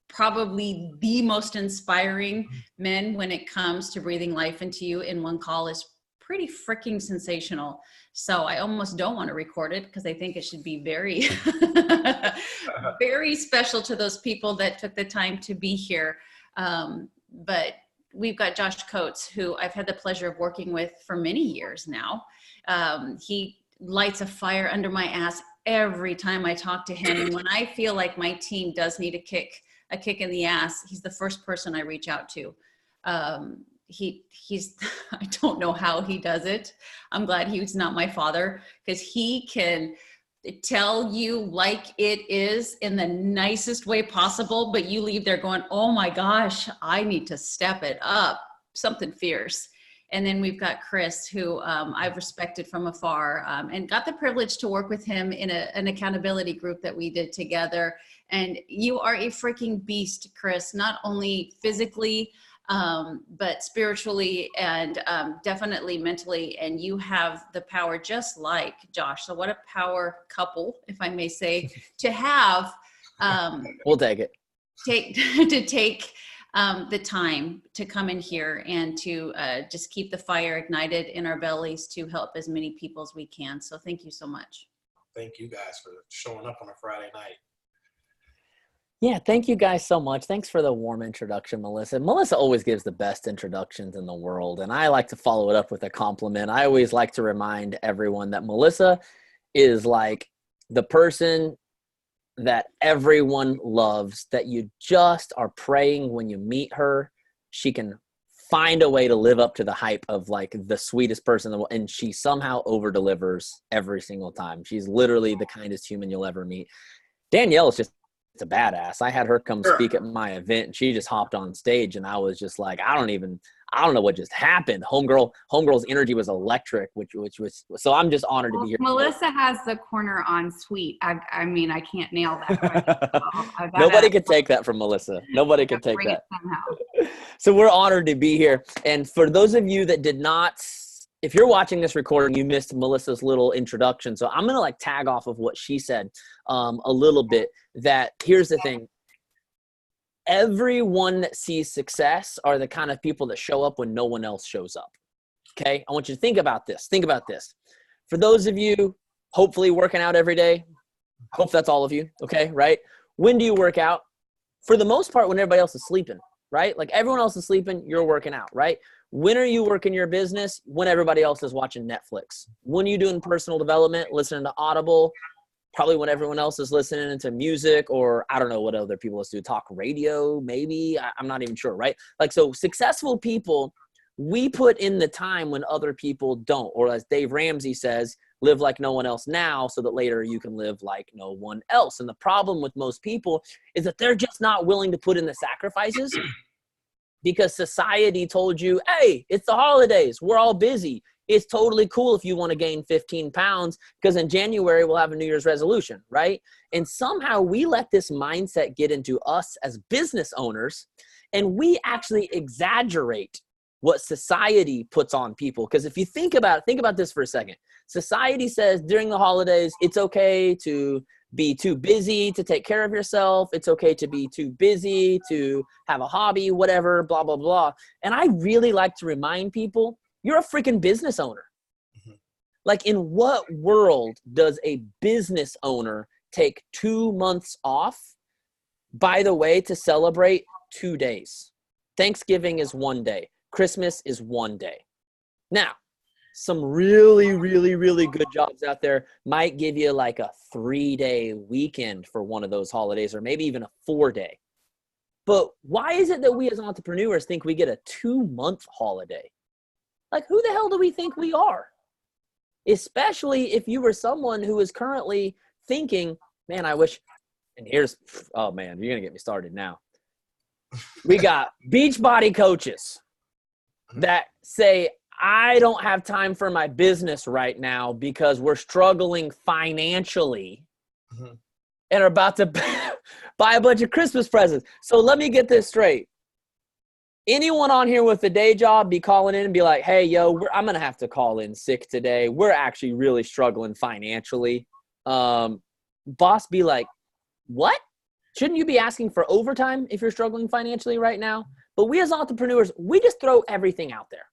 probably the most inspiring men when it comes to breathing life into you in one call is pretty freaking sensational. So I almost don't want to record it because I think it should be very, very special to those people that took the time to be here. But we've got Josh Coates, who I've had the pleasure of working with for many years now. He lights a fire under my ass every time I talk to him. And when I feel like my team does need a kick in the ass, he's the first person I reach out to. He's I don't know how he does it. I'm glad he's not my father, because he can tell you like it is in the nicest way possible, but you leave there going, oh my gosh, I need to step it up, something fierce. And then we've got Chris, who I've respected from afar, and got the privilege to work with him in an accountability group that we did together. And you are a freaking beast, Chris, not only physically, but spiritually and definitely mentally. And you have the power just like Josh. So what a power couple, if I may say, to have. We'll take it. Take the time to come in here and to just keep the fire ignited in our bellies to help as many people as we can. So thank you so much. Thank you guys for showing up on a Friday night. Yeah, thank you guys so much. Thanks for the warm introduction, Melissa. Melissa always gives the best introductions in the world, and I like to follow it up with a compliment. I always like to remind everyone that Melissa is like the person that everyone loves, that you just are praying when you meet her. She can find a way to live up to the hype of like the sweetest person in the world, and she somehow over-delivers every single time. She's literally the kindest human you'll ever meet. Danielle is just a badass. I had her come speak at my event, and she just hopped on stage, and I was just like, I don't know what just happened. Homegirl's energy was electric, which was, so I'm just honored to be here. Melissa has the corner on sweet. I mean, I can't nail that. Nobody could take that from Melissa. Nobody could take that. So we're honored to be here. And for those of you that did not, if you're watching this recording, you missed Melissa's little introduction. So I'm going to like tag off of what she said a little bit, that here's the thing. Everyone that sees success are the kind of people that show up when no one else shows up. Okay. I want you to think about this. Think about this. For those of you hopefully working out every day, hope that's all of you. Okay. Right. When do you work out? For the most part, when everybody else is sleeping, right? Like everyone else is sleeping, you're working out, right? When are you working your business? When everybody else is watching Netflix. When are you doing personal development, listening to Audible? Probably when everyone else is listening to music, or I don't know what other people do, talk radio, maybe. I'm not even sure, right? Like, so successful people, we put in the time when other people don't. Or as Dave Ramsey says, live like no one else now so that later you can live like no one else. And the problem with most people is that they're just not willing to put in the sacrifices. Because society told you, hey, it's the holidays. We're all busy. It's totally cool if you want to gain 15 pounds because in January we'll have a New Year's resolution, right? And somehow we let this mindset get into us as business owners, and we actually exaggerate what society puts on people. Because if you think about this for a second. Society says during the holidays, it's okay to be too busy to take care of yourself. It's okay to be too busy to have a hobby, whatever, blah, blah, blah. And I really like to remind people, you're a freaking business owner. Mm-hmm. Like, in what world does a business owner take 2 months off, by the way, to celebrate 2 days? Thanksgiving is 1 day. Christmas is 1 day. Now, some really, really, really good jobs out there might give you like a 3-day weekend for one of those holidays, or maybe even a 4-day. But why is it that we as entrepreneurs think we get a 2-month holiday? Like, who the hell do we think we are? Especially if you were someone who is currently thinking, man, I wish, and here's, oh man, you're going to get me started now. We got Beachbody coaches that say, I don't have time for my business right now because we're struggling financially, mm-hmm. and are about to buy a bunch of Christmas presents. So let me get this straight. Anyone on here with a day job be calling in and be like, hey, yo, I'm going to have to call in sick today. We're actually really struggling financially. Boss be like, what? Shouldn't you be asking for overtime if you're struggling financially right now? But we as entrepreneurs, we just throw everything out there.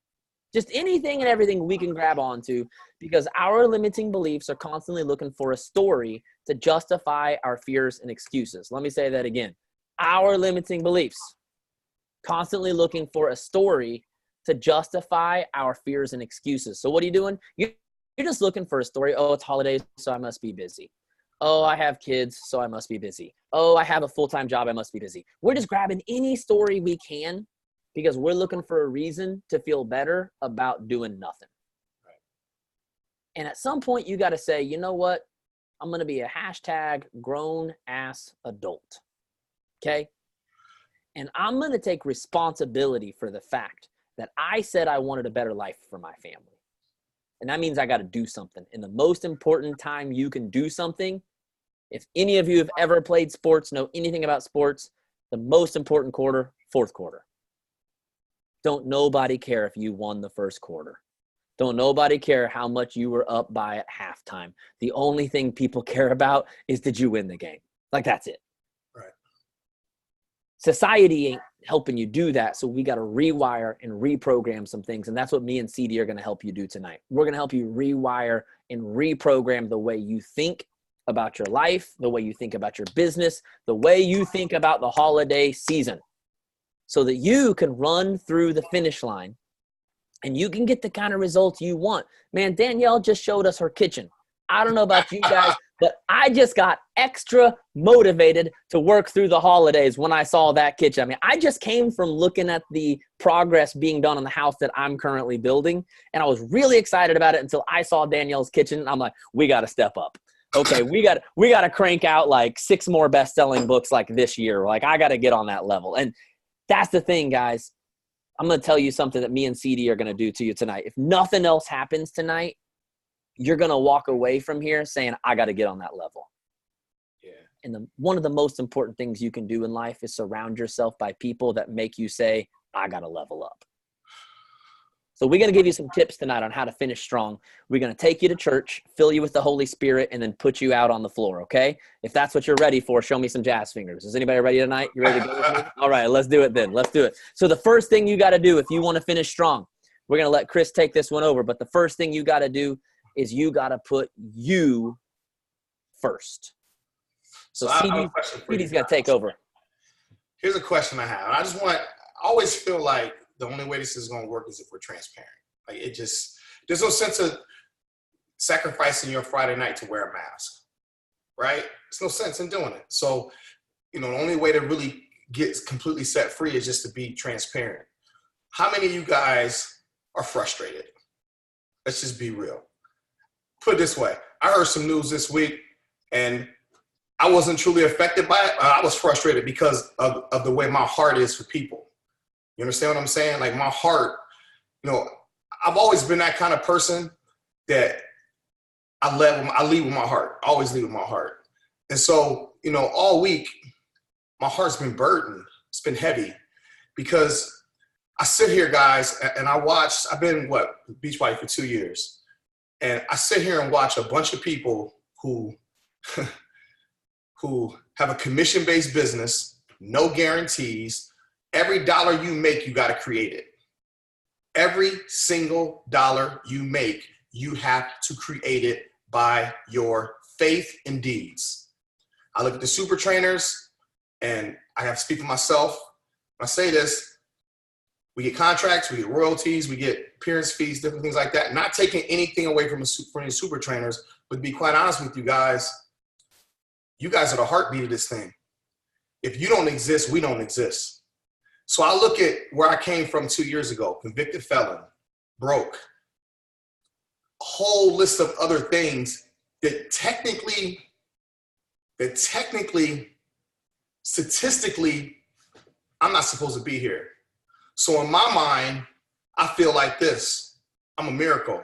Just anything and everything we can grab onto, because our limiting beliefs are constantly looking for a story to justify our fears and excuses. Let me say that again. Our limiting beliefs, constantly looking for a story to justify our fears and excuses. So what are you doing? You're just looking for a story. Oh, it's holidays, so I must be busy. Oh, I have kids, so I must be busy. Oh, I have a full-time job, I must be busy. We're just grabbing any story we can because we're looking for a reason to feel better about doing nothing. Right. And at some point, you got to say, you know what? I'm going to be a #grown ass adult. Okay? And I'm going to take responsibility for the fact that I said I wanted a better life for my family. And that means I got to do something. And the most important time you can do something, if any of you have ever played sports, know anything about sports, the most important quarter, fourth quarter. Don't nobody care if you won the first quarter. Don't nobody care how much you were up by at halftime. The only thing people care about is, did you win the game? Like, that's it. Right. Society ain't helping you do that, so we got to rewire and reprogram some things, and that's what me and CD are going to help you do tonight. We're going to help you rewire and reprogram the way you think about your life, the way you think about your business, the way you think about the holiday season, so that you can run through the finish line and you can get the kind of results you want. Man, Danielle just showed us her kitchen. I don't know about you guys, but I just got extra motivated to work through the holidays when I saw that kitchen. I mean, I just came from looking at the progress being done on the house that I'm currently building, and I was really excited about it until I saw Danielle's kitchen, and I'm like, we got to step up. Okay, we got to crank out like 6 more best-selling books like this year. Like, I got to get on that level. And that's the thing, guys. I'm going to tell you something that me and CD are going to do to you tonight. If nothing else happens tonight, you're going to walk away from here saying, I got to get on that level. Yeah. And one of the most important things you can do in life is surround yourself by people that make you say, I got to level up. So we're going to give you some tips tonight on how to finish strong. We're going to take you to church, fill you with the Holy Spirit, and then put you out on the floor, okay? If that's what you're ready for, show me some jazz fingers. Is anybody ready tonight? You ready to go with me? All right, let's do it then. Let's do it. So the first thing you got to do if you want to finish strong, we're going to let Chris take this one over, but the first thing you got to do is you got to put you first. So CD's got to take over. Here's a question I have. I always feel like the only way this is going to work is if we're transparent. Like, there's no sense of sacrificing your Friday night to wear a mask, right? There's no sense in doing it. So, the only way to really get completely set free is just to be transparent. How many of you guys are frustrated? Let's just be real. Put it this way. I heard some news this week, and I wasn't truly affected by it. I was frustrated because of the way my heart is for people. You understand what I'm saying? Like, my heart, I've always been that kind of person that I lead with my heart. I always lead with my heart. And so, all week, my heart's been burdened. It's been heavy because I sit here, guys, and I've been, Beachbody for 2 years. And I sit here and watch a bunch of people who have a commission-based business, no guarantees. Every dollar you make, you got to create it. Every single dollar you make, you have to create it by your faith and deeds. I look at the super trainers, and I have to speak for myself. When I say this, we get contracts, we get royalties, we get appearance fees, different things like that. Not taking anything away from the super trainers, but to be quite honest with you guys are the heartbeat of this thing. If you don't exist, we don't exist. So I look at where I came from 2 years ago, convicted felon, broke, a whole list of other things that statistically, I'm not supposed to be here. So in my mind, I feel like this. I'm a miracle.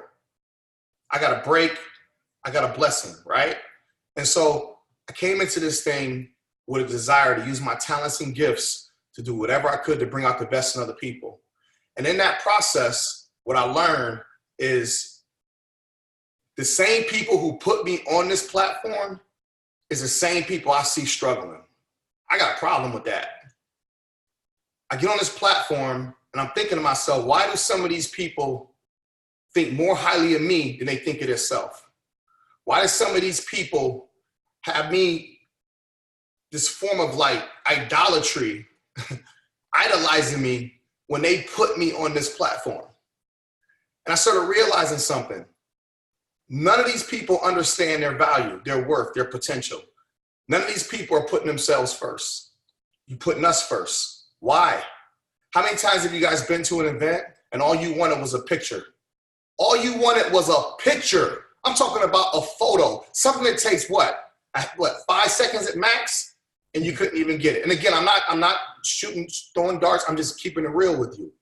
I got a break. I got a blessing, right? And so I came into this thing with a desire to use my talents and gifts to do whatever I could to bring out the best in other people. And in that process, what I learned is the same people who put me on this platform is the same people I see struggling. I got a problem with that. I get on this platform and I'm thinking to myself, why do some of these people think more highly of me than they think of themselves? Why do some of these people have me this form of like idolatry, idolizing me when they put me on this platform? And I started realizing something. None of these people understand their value, their worth, their potential. None of these people are putting themselves first. You're putting us first. Why? How many times have you guys been to an event and all you wanted was a picture? All you wanted was a picture. I'm talking about a photo, something that takes what, 5 seconds at max, and you couldn't even get it. And again, I'm not throwing darts. I'm just keeping it real with you.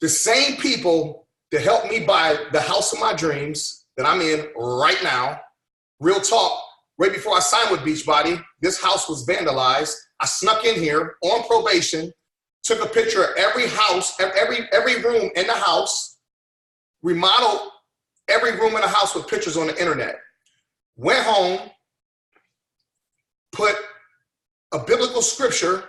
The same people that helped me buy the house of my dreams that I'm in right now, real talk, right before I signed with Beachbody, this house was vandalized. I snuck in here on probation, took a picture of every house, every room in the house, remodeled every room in the house with pictures on the internet. Went home, put a biblical scripture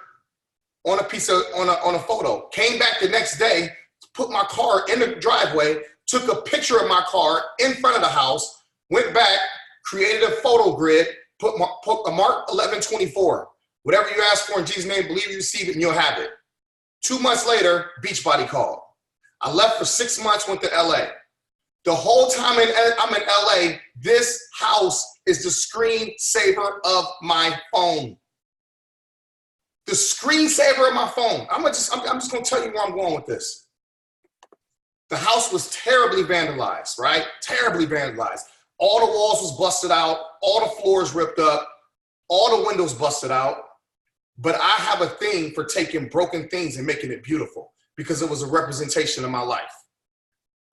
on a photo. Came back the next day, put my car in the driveway, took a picture of my car in front of the house, went back, created a photo grid, put a Mark 11:24. Whatever you ask for in Jesus' name, believe you receive it and you'll have it. 2 months later, Beachbody called. I left for 6 months, went to LA. The whole time I'm in LA, this house is the screensaver of my phone. The screensaver of my phone. I'm just gonna tell you where I'm going with this. The house was terribly vandalized, right? Terribly vandalized. All the walls was busted out, all the floors ripped up, all the windows busted out. But I have a thing for taking broken things and making it beautiful because it was a representation of my life,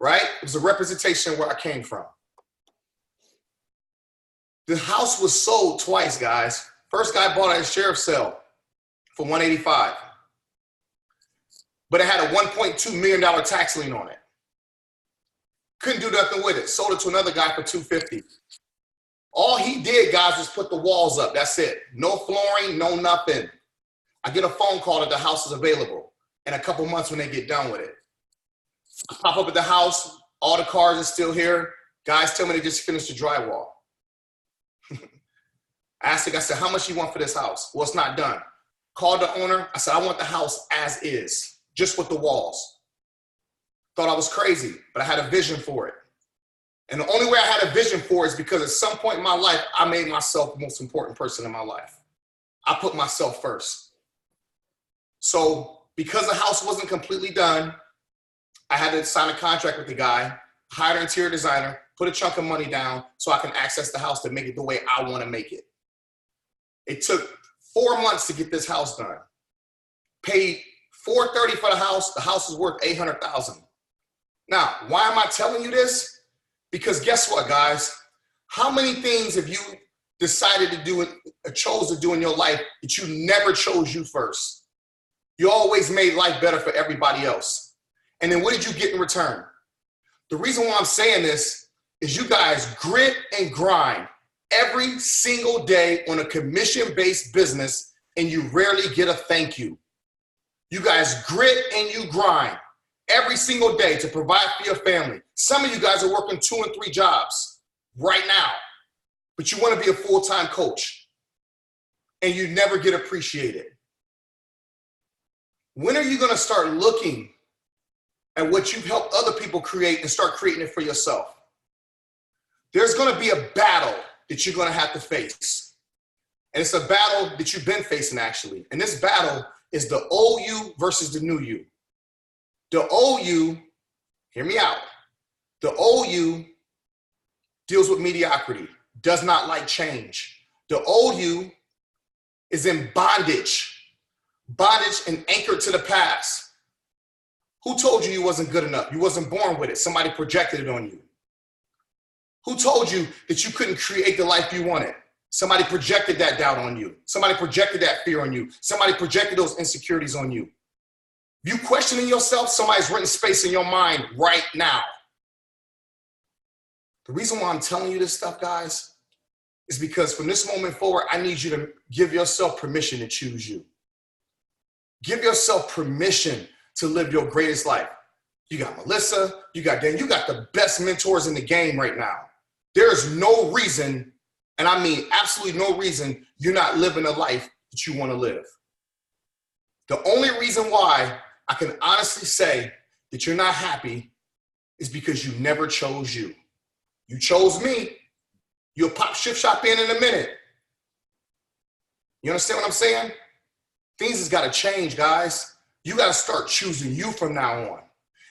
right? It was a representation of where I came from. The house was sold twice, guys. First guy bought it at a sheriff's sale for $185. But it had a $1.2 million tax lien on it. Couldn't do nothing with it. Sold it to another guy for $250. All he did, guys, was put the walls up. That's it. No flooring, no nothing. I get a phone call that the house is available in a couple months when they get done with it. I pop up at the house. All the cars are still here. Guys tell me they just finished the drywall. I asked the guy, I said, how much you want for this house? Well, it's not done. Called the owner. I said, I want the house as is, just with the walls. Thought I was crazy, but I had a vision for it. And the only way I had a vision for it is because at some point in my life, I made myself the most important person in my life. I put myself first. So because the house wasn't completely done, I had to sign a contract with the guy, hire an interior designer, put a chunk of money down so I can access the house to make it the way I want to make it. It took 4 months to get this house done. Paid $430 for the house. The house is worth $800,000. Now, why am I telling you this? Because guess what, guys? How many things have you decided to do, chose to do in your life that you never chose you first? You always made life better for everybody else. And then what did you get in return? The reason why I'm saying this is you guys grit and grind every single day on a commission-based business, and you rarely get a thank you. You guys grit and you grind every single day to provide for your family. Some of you guys are working 2 and 3 jobs right now, but you want to be a full-time coach, and you never get appreciated. When are you going to start looking at what you've helped other people create and start creating it for yourself? There's going to be a battle that you're going to have to face. And it's a battle that you've been facing, actually. And this battle is the old you versus the new you. The old you, hear me out. The old you deals with mediocrity, does not like change. The old you is in bondage and anchored to the past. Who told you you wasn't good enough? You wasn't born with it. Somebody projected it on you. Who told you that you couldn't create the life you wanted? Somebody projected that doubt on you. Somebody projected that fear on you. Somebody projected those insecurities on you. You questioning yourself, somebody's renting space in your mind right now. The reason why I'm telling you this stuff, guys, is because from this moment forward, I need you to give yourself permission to choose you. Give yourself permission to live your greatest life. You got Melissa, you got Dan, you got the best mentors in the game right now. There is no reason, and I mean absolutely no reason, you're not living a life that you want to live. The only reason why I can honestly say that you're not happy is because you never chose you. You chose me. You'll pop Shift Shop in a minute. You understand what I'm saying? Things has got to change, guys. You got to start choosing you from now on.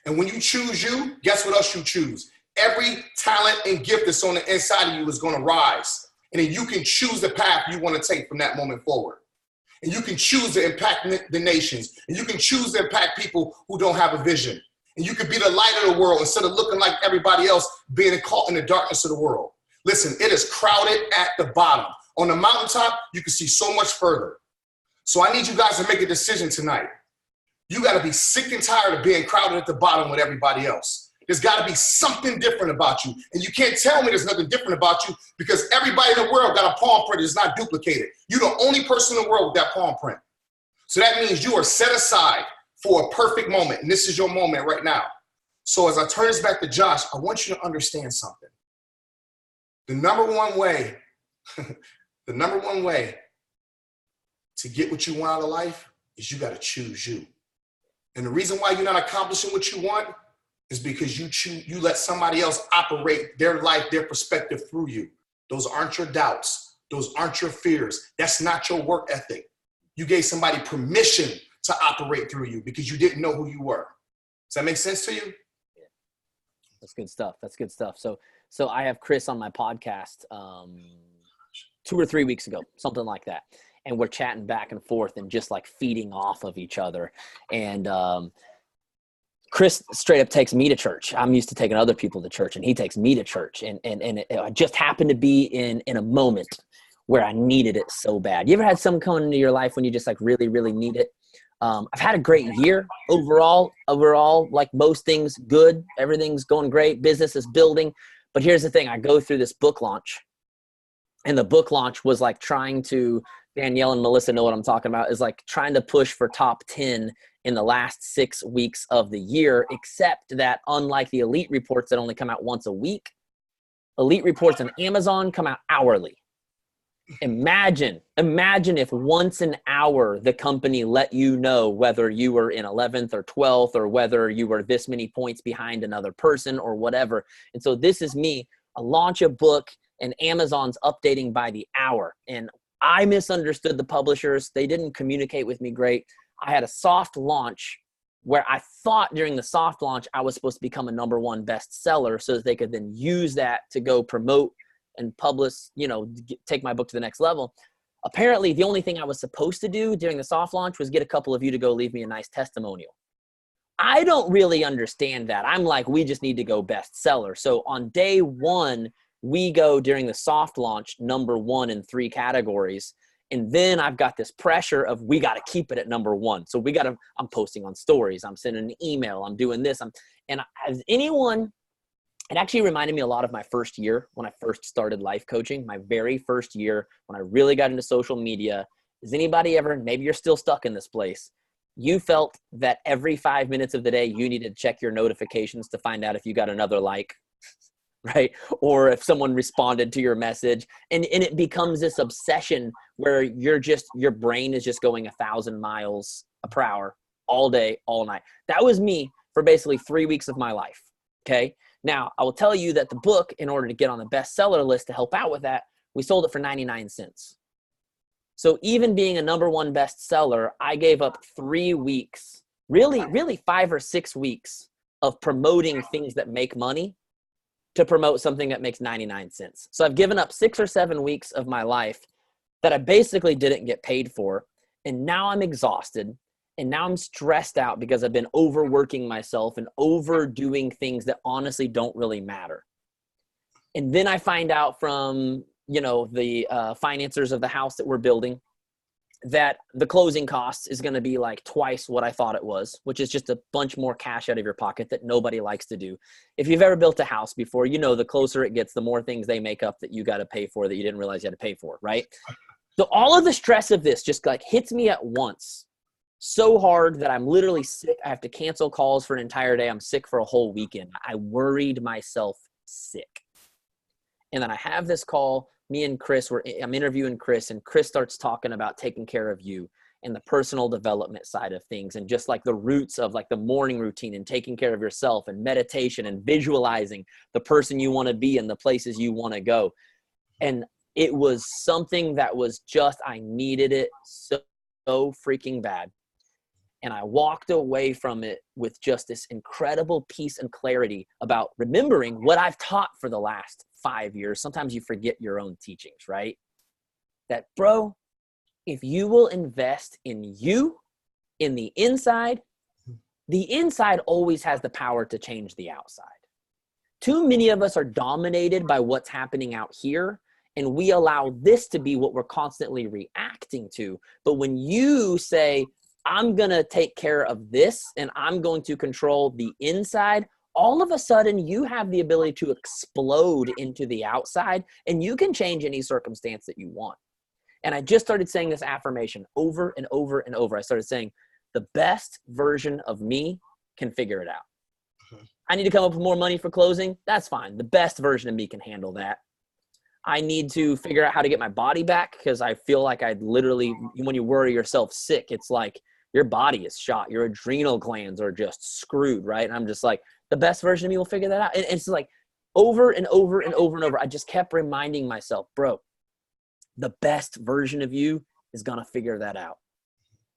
And when you choose you, guess what else you choose? Every talent and gift that's on the inside of you is going to rise. And then you can choose the path you want to take from that moment forward. And you can choose to impact the nations. And you can choose to impact people who don't have a vision. And you can be the light of the world instead of looking like everybody else, being caught in the darkness of the world. Listen, it is crowded at the bottom. On the mountaintop, you can see so much further. So I need you guys to make a decision tonight. You got to be sick and tired of being crowded at the bottom with everybody else. There's got to be something different about you. And you can't tell me there's nothing different about you because everybody in the world got a palm print that's not duplicated. You're the only person in the world with that palm print. So that means you are set aside for a perfect moment. And this is your moment right now. So as I turn this back to Josh, I want you to understand something. The number one way to get what you want out of life is you got to choose you. And the reason why you're not accomplishing what you want is because you let somebody else operate their life, their perspective through you. Those aren't your doubts. Those aren't your fears. That's not your work ethic. You gave somebody permission to operate through you because you didn't know who you were. Does that make sense to you? Yeah. That's good stuff. That's good stuff. So I have Chris on my podcast 2 or 3 weeks ago, something like that. And we're chatting back and forth and just like feeding off of each other. And Chris straight up takes me to church. I'm used to taking other people to church, and he takes me to church. And it just happened to be in a moment where I needed it so bad. You ever had something come into your life when you just like really, really need it? I've had a great year overall, like most things good. Everything's going great. Business is building. But here's the thing. I go through this book launch, and the book launch was like trying to, Danielle and Melissa know what I'm talking about, is like trying to push for top 10 in the last 6 weeks of the year, except that unlike the elite reports that only come out once a week, elite reports on Amazon come out hourly. Imagine if once an hour the company let you know whether you were in 11th or 12th or whether you were this many points behind another person or whatever. And so this is me. I launch a book and Amazon's updating by the hour. And I misunderstood the publishers. They didn't communicate with me great. I had a soft launch where I thought during the soft launch I was supposed to become a #1 bestseller so that they could then use that to go promote and publish, take my book to the next level. Apparently, the only thing I was supposed to do during the soft launch was get a couple of you to go leave me a nice testimonial. I don't really understand that. I'm like, we just need to go bestseller. So on day 1, we go during the soft launch #1 in 3 categories. And then I've got this pressure of we got to keep it at #1. So I'm posting on stories. I'm sending an email. I'm doing this. It actually reminded me a lot of my first year when I first started life coaching, my very first year when I really got into social media. Is anybody ever, maybe you're still stuck in this place, you felt that every 5 minutes of the day you needed to check your notifications to find out if you got another like, right? Or if someone responded to your message. And it becomes this obsession where your brain is just going 1,000 miles per hour all day, all night. That was me for basically 3 weeks of my life. Okay. Now I will tell you that the book, in order to get on the bestseller list to help out with that, we sold it for 99 cents. So even being a #1 bestseller, I gave up 3 weeks, really 5 or 6 weeks of promoting things that make money to promote something that makes 99 cents. So I've given up 6 or 7 weeks of my life that I basically didn't get paid for. And now I'm exhausted. And now I'm stressed out because I've been overworking myself and overdoing things that honestly don't really matter. And then I find out from, the financiers of the house that we're building that the closing costs is going to be like twice what I thought it was, which is just a bunch more cash out of your pocket that nobody likes to do. If you've ever built a house before, you know, the closer it gets, the more things they make up that you got to pay for that you didn't realize you had to pay for, right? So all of the stress of this just like hits me at once so hard that I'm literally sick. I have to cancel calls for an entire day. I'm sick for a whole weekend. I worried myself sick. And then I have this call. Me and Chris, I'm interviewing Chris, and Chris starts talking about taking care of you and the personal development side of things, and just like the roots of like the morning routine and taking care of yourself and meditation and visualizing the person you want to be and the places you want to go. And it was something that was just, I needed it so freaking bad. And I walked away from it with just this incredible peace and clarity about remembering what I've taught for the last 5 years. Sometimes you forget your own teachings, right? That, bro, if you will invest in you, in the inside always has the power to change the outside. Too many of us are dominated by what's happening out here, and we allow this to be what we're constantly reacting to. But when you say, I'm going to take care of this and I'm going to control the inside, all of a sudden you have the ability to explode into the outside, and you can change any circumstance that you want. And I just started saying this affirmation over and over and over. I started saying, the best version of me can figure it out. Mm-hmm. I need to come up with more money for closing. That's fine. The best version of me can handle that. I need to figure out how to get my body back, because I feel like I literally, when you worry yourself sick, it's like your body is shot. Your adrenal glands are just screwed, right? And I'm just like, the best version of me will figure that out. And it's like over and over and over and over. I just kept reminding myself, bro, the best version of you is going to figure that out.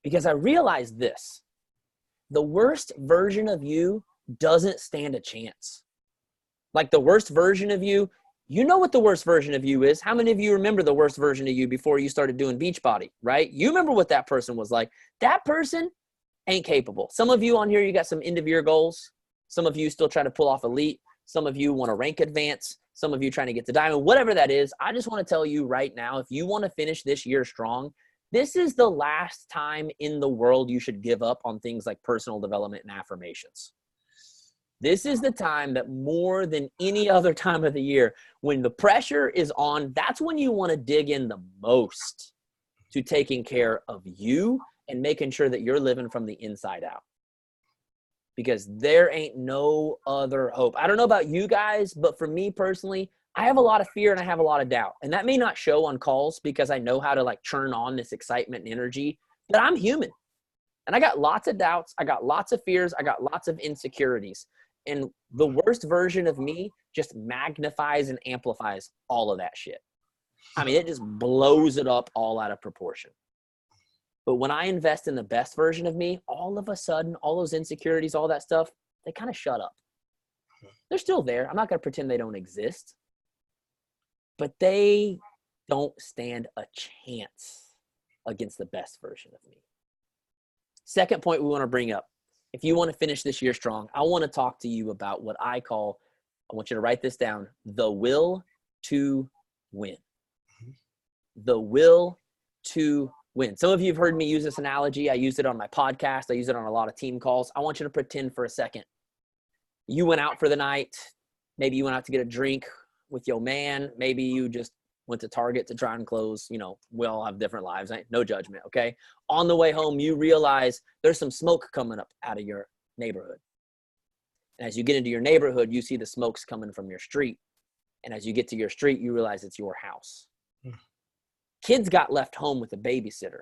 Because I realized this, the worst version of you doesn't stand a chance. Like the worst version of you, you know what the worst version of you is. How many of you remember the worst version of you before you started doing Beachbody, right? You remember what that person was like. That person ain't capable. Some of you on here, you got some end of year goals. Some of you still trying to pull off elite. Some of you want to rank advance. Some of you trying to get to diamond, whatever that is. I just want to tell you right now, if you want to finish this year strong, this is the last time in the world you should give up on things like personal development and affirmations. This is the time that more than any other time of the year, when the pressure is on, that's when you want to dig in the most to taking care of you and making sure that you're living from the inside out. Because there ain't no other hope. I don't know about you guys, but for me personally, I have a lot of fear and I have a lot of doubt. And that may not show on calls because I know how to like churn on this excitement and energy, but I'm human. And I got lots of doubts. I got lots of fears. I got lots of insecurities. And the worst version of me just magnifies and amplifies all of that shit. I mean, it just blows it up all out of proportion. But when I invest in the best version of me, all of a sudden, all those insecurities, all that stuff, they kind of shut up. They're still there. I'm not going to pretend they don't exist. But they don't stand a chance against the best version of me. Second point we want to bring up. If you want to finish this year strong, I want to talk to you about what I call, I want you to write this down, the will to win. The will to win. Some of you have heard me use this analogy. I use it on my podcast. I use it on a lot of team calls. I want you to pretend for a second. You went out for the night. Maybe you went out to get a drink with your man. Maybe you just went to Target to try and close. You know, we all have different lives. No judgment, okay? On the way home, you realize there's some smoke coming up out of your neighborhood. And as you get into your neighborhood, you see the smoke's coming from your street. And as you get to your street, you realize it's your house. Kids got left home with a babysitter.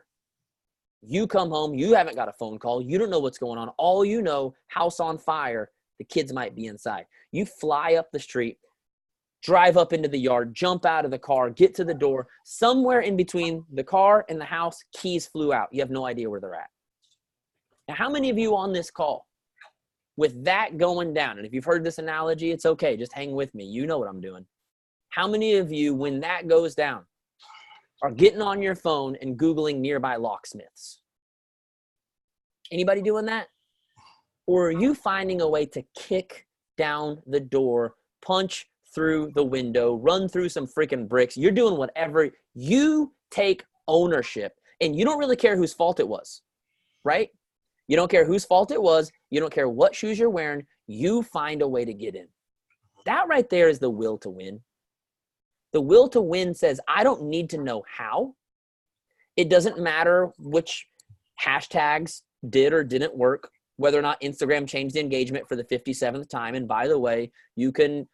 You come home, you haven't got a phone call. You don't know what's going on. All you know, house on fire, the kids might be inside. You fly up the street, drive up into the yard, jump out of the car, get to the door. Somewhere in between the car and the house, keys flew out. You have no idea where they're at. Now, how many of you on this call, with that going down, and if you've heard this analogy, it's okay, just hang with me. You know what I'm doing. How many of you, when that goes down, are getting on your phone and Googling nearby locksmiths? Anybody doing that? Or are you finding a way to kick down the door, punch through the window, run through some freaking bricks? You're doing whatever. You take ownership And you don't really care whose fault it was, right? You don't care whose fault it was. You don't care what shoes you're wearing. You find a way to get in. That right there is the will to win. The will to win says, I don't need to know how. It doesn't matter which hashtags did or didn't work, whether or not Instagram changed the engagement for the 57th time. And by the way, you can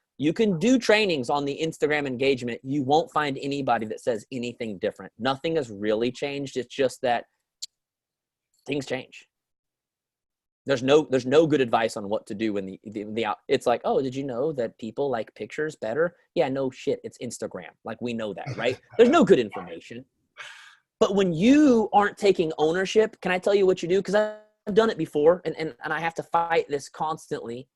do trainings on the Instagram engagement. You won't find anybody that says anything different. Nothing has really changed. It's just that things change. There's no good advice on what to do when it's like, oh, did you know that people like pictures better? Yeah, no shit. It's Instagram. Like, we know that, right? There's no good information. But when you aren't taking ownership, can I tell you what you do? Because I've done it before, and I have to fight this constantly.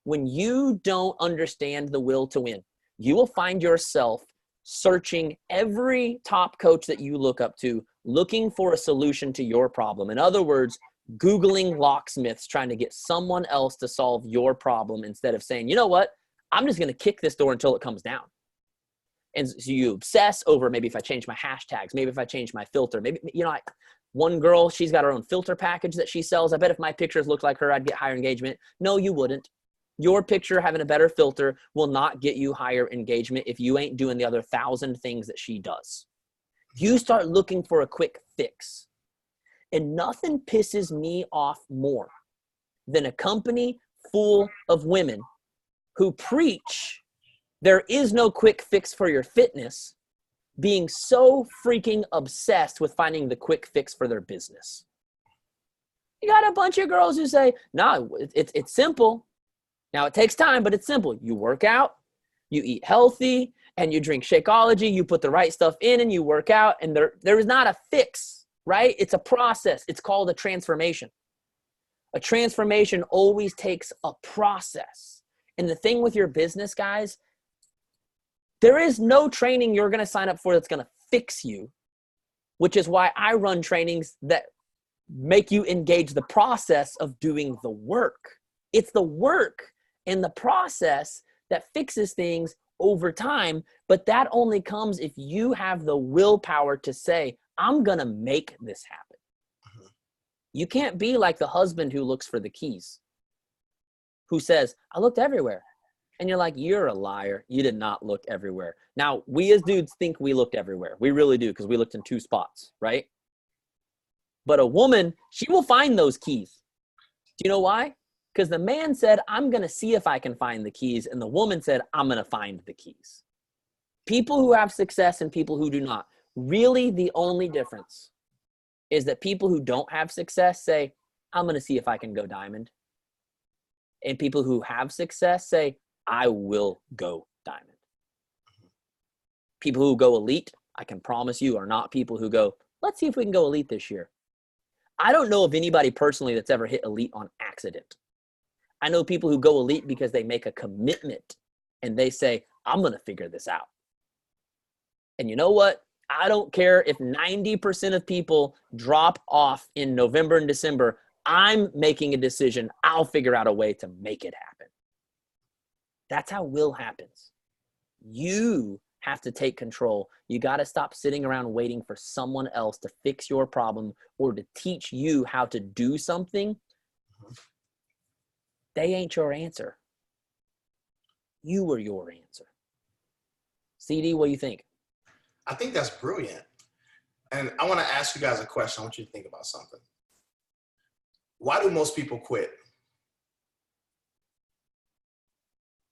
When you don't understand the will to win, you will find yourself searching every top coach that you look up to, looking for a solution to your problem. In other words, Googling locksmiths, trying to get someone else to solve your problem instead of saying, you know what, I'm just going to kick this door until it comes down. And so you obsess over, maybe if I change my hashtags, maybe if I change my filter, maybe, one girl, she's got her own filter package that she sells. I bet if my pictures looked like her, I'd get higher engagement. No, you wouldn't. Your picture having a better filter will not get you higher engagement if you ain't doing the other 1,000 things that she does. You start looking for a quick fix. And nothing pisses me off more than a company full of women who preach there is no quick fix for your fitness, being so freaking obsessed with finding the quick fix for their business. You got a bunch of girls who say, no, it's simple. Now, it takes time, but it's simple. You work out, you eat healthy, and you drink Shakeology. You put the right stuff in and you work out, and there is not a fix, right? It's a process. It's called a transformation. A transformation always takes a process. And the thing with your business, guys, there is no training you're going to sign up for that's going to fix you, which is why I run trainings that make you engage the process of doing the work. It's the work and the process that fixes things over time, but that only comes if you have the willpower to say, I'm going to make this happen. You can't be like the husband who looks for the keys, who says, I looked everywhere. And you're like, you're a liar. You did not look everywhere. Now, we as dudes think we looked everywhere. We really do, because we looked in 2 spots, right? But a woman, she will find those keys. Do you know why? Because the man said, I'm going to see if I can find the keys. And the woman said, I'm going to find the keys. People who have success and people who do not. Really, the only difference is that people who don't have success say, I'm going to see if I can go diamond. And people who have success say, I will go diamond. People who go elite, I can promise you, are not people who go, let's see if we can go elite this year. I don't know of anybody personally that's ever hit elite on accident. I know people who go elite because they make a commitment and they say, I'm going to figure this out. And you know what? I don't care if 90% of people drop off in November and December. I'm making a decision. I'll figure out a way to make it happen. That's how will happens. You have to take control. You got to stop sitting around waiting for someone else to fix your problem or to teach you how to do something. They ain't your answer. You are your answer. CD, what do you think? I think that's brilliant. And I want to ask you guys a question. I want you to think about something. Why do most people quit?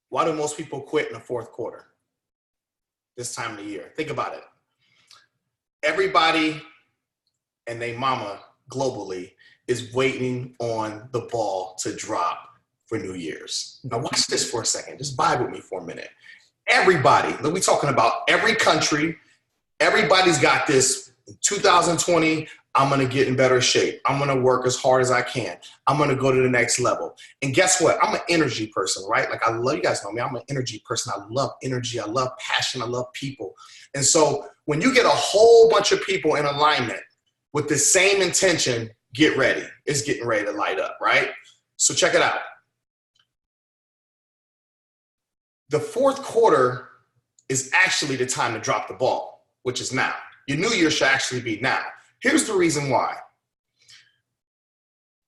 Why do most people quit in the 4th quarter? This time of the year. Think about it. Everybody and their mama globally is waiting on the ball to drop for New Year's. Now watch this for a second. Just vibe with me for a minute. Everybody, we're talking about every country, everybody's got this. In 2020, I'm going to get in better shape. I'm going to work as hard as I can. I'm going to go to the next level. And guess what? I'm an energy person, right? Like, I love, you guys know me. I'm an energy person. I love energy. I love passion. I love people. And so when you get a whole bunch of people in alignment with the same intention, get ready. It's getting ready to light up, right? So check it out. The 4th quarter is actually the time to drop the ball, which is now. Your new year should actually be now. Here's the reason why.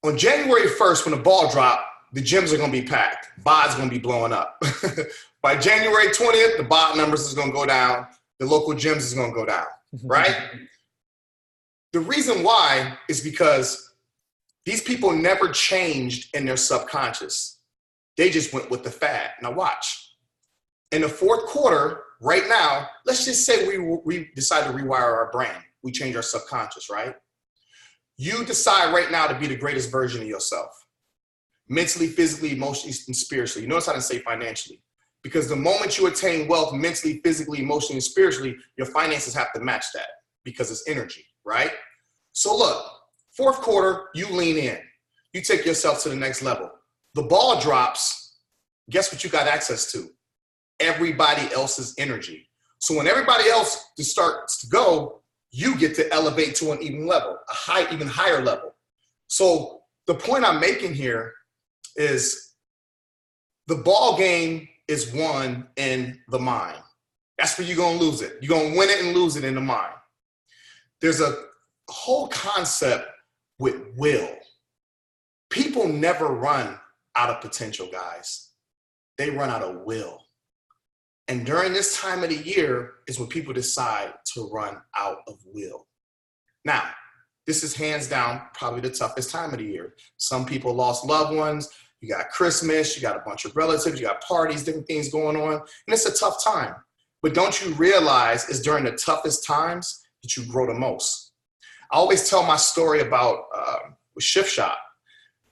On January 1st, when the ball dropped, the gyms are going to be packed. BOD's going to be blowing up. By January 20th, the BOD numbers is going to go down. The local gyms is going to go down, right? The reason why is because these people never changed in their subconscious. They just went with the fad. Now watch. In the fourth quarter, right now, let's just say we decide to rewire our brain. We change our subconscious, right? You decide right now to be the greatest version of yourself. Mentally, physically, emotionally, and spiritually. You notice I didn't say financially. Because the moment you attain wealth mentally, physically, emotionally, and spiritually, your finances have to match that because it's energy, right? So look, fourth quarter, you lean in. You take yourself to the next level. The ball drops. Guess what you got access to? Everybody else's energy. So when everybody else starts to go, you get to elevate to an even level, even higher level. So the point I'm making here is the ball game is won in the mind. That's where you're going to lose it. You're going to win it and lose it in the mind. There's a whole concept with will. People never run out of potential, guys. They run out of will. And during this time of the year is when people decide to run out of will. Now, this is hands down probably the toughest time of the year. Some people lost loved ones. You got Christmas, you got a bunch of relatives, you got parties, different things going on. And it's a tough time. But don't you realize it's during the toughest times that you grow the most? I always tell my story about with Shift Shop.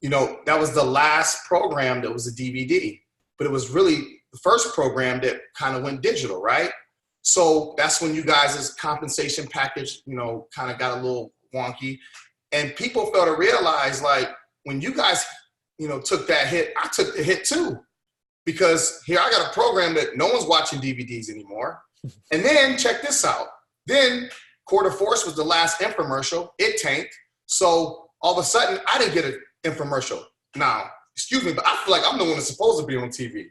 You know, that was the last program that was a DVD, but it was really the first program that kind of went digital, right? So that's when you guys' compensation package, you know, kind of got a little wonky. And people fail to realize, like, when you guys, you know, took that hit, I took the hit too. Because here I got a program that no one's watching DVDs anymore. And then check this out. Then Quarter Force was the last infomercial. It tanked. So all of a sudden, I didn't get an infomercial. Now, excuse me, but I feel like I'm the one that's supposed to be on TV.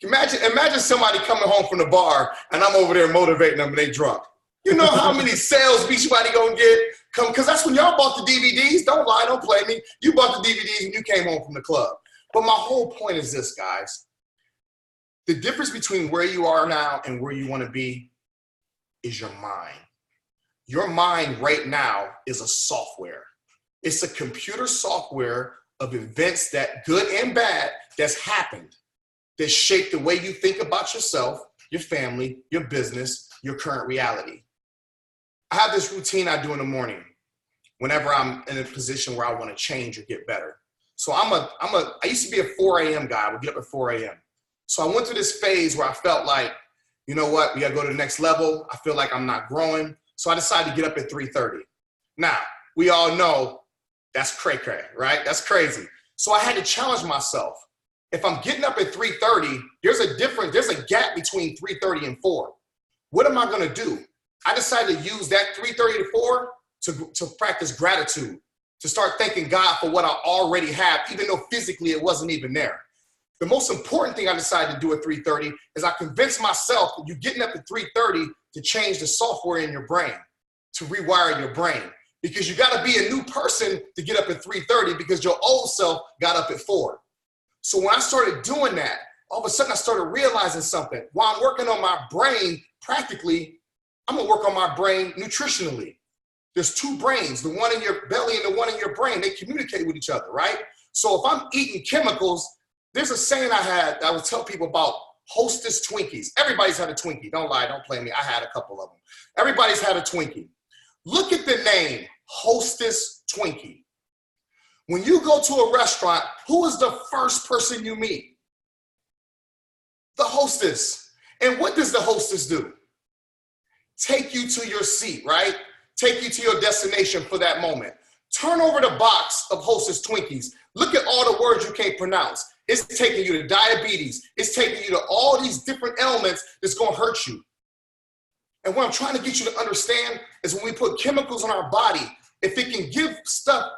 Imagine somebody coming home from the bar and I'm over there motivating them and they drunk. You know how many sales Beachbody gonna get? Because that's when y'all bought the DVDs. Don't lie, don't play me. You bought the DVDs when you came home from the club. But my whole point is this, guys. The difference between where you are now and where you want to be is your mind. Your mind right now is a software. It's a computer software of events that, good and bad, that's happened, that shape the way you think about yourself, your family, your business, your current reality. I have this routine I do in the morning whenever I'm in a position where I want to change or get better. So I used to be a 4 a.m. guy. I would get up at 4 a.m. So I went through this phase where I felt like, you know what, we got to go to the next level. I feel like I'm not growing. So I decided to get up at 3:30. Now, we all know that's cray-cray, right? That's crazy. So I had to challenge myself. If I'm getting up at 3:30, there's a gap between 3:30 and 4. What am I going to do? I decided to use that 3:30 to 4 to practice gratitude, to start thanking God for what I already have, even though physically it wasn't even there. The most important thing I decided to do at 3:30 is I convinced myself that you're getting up at 3:30 to change the software in your brain, to rewire your brain. Because you got to be a new person to get up at 3:30 because your old self got up at 4. So when I started doing that, all of a sudden I started realizing something. While I'm working on my brain practically, I'm going to work on my brain nutritionally. There's two brains, the one in your belly and the one in your brain. They communicate with each other, right? So if I'm eating chemicals, there's a saying I would tell people about Hostess Twinkies. Everybody's had a Twinkie. Don't lie, don't play me. I had a couple of them. Everybody's had a Twinkie. Look at the name, Hostess Twinkie. When you go to a restaurant, who is the first person you meet? The hostess. And what does the hostess do? Take you to your seat, right? Take you to your destination for that moment. Turn over the box of Hostess Twinkies. Look at all the words you can't pronounce. It's taking you to diabetes. It's taking you to all these different ailments that's going to hurt you. And what I'm trying to get you to understand is when we put chemicals in our body, if it can give stuff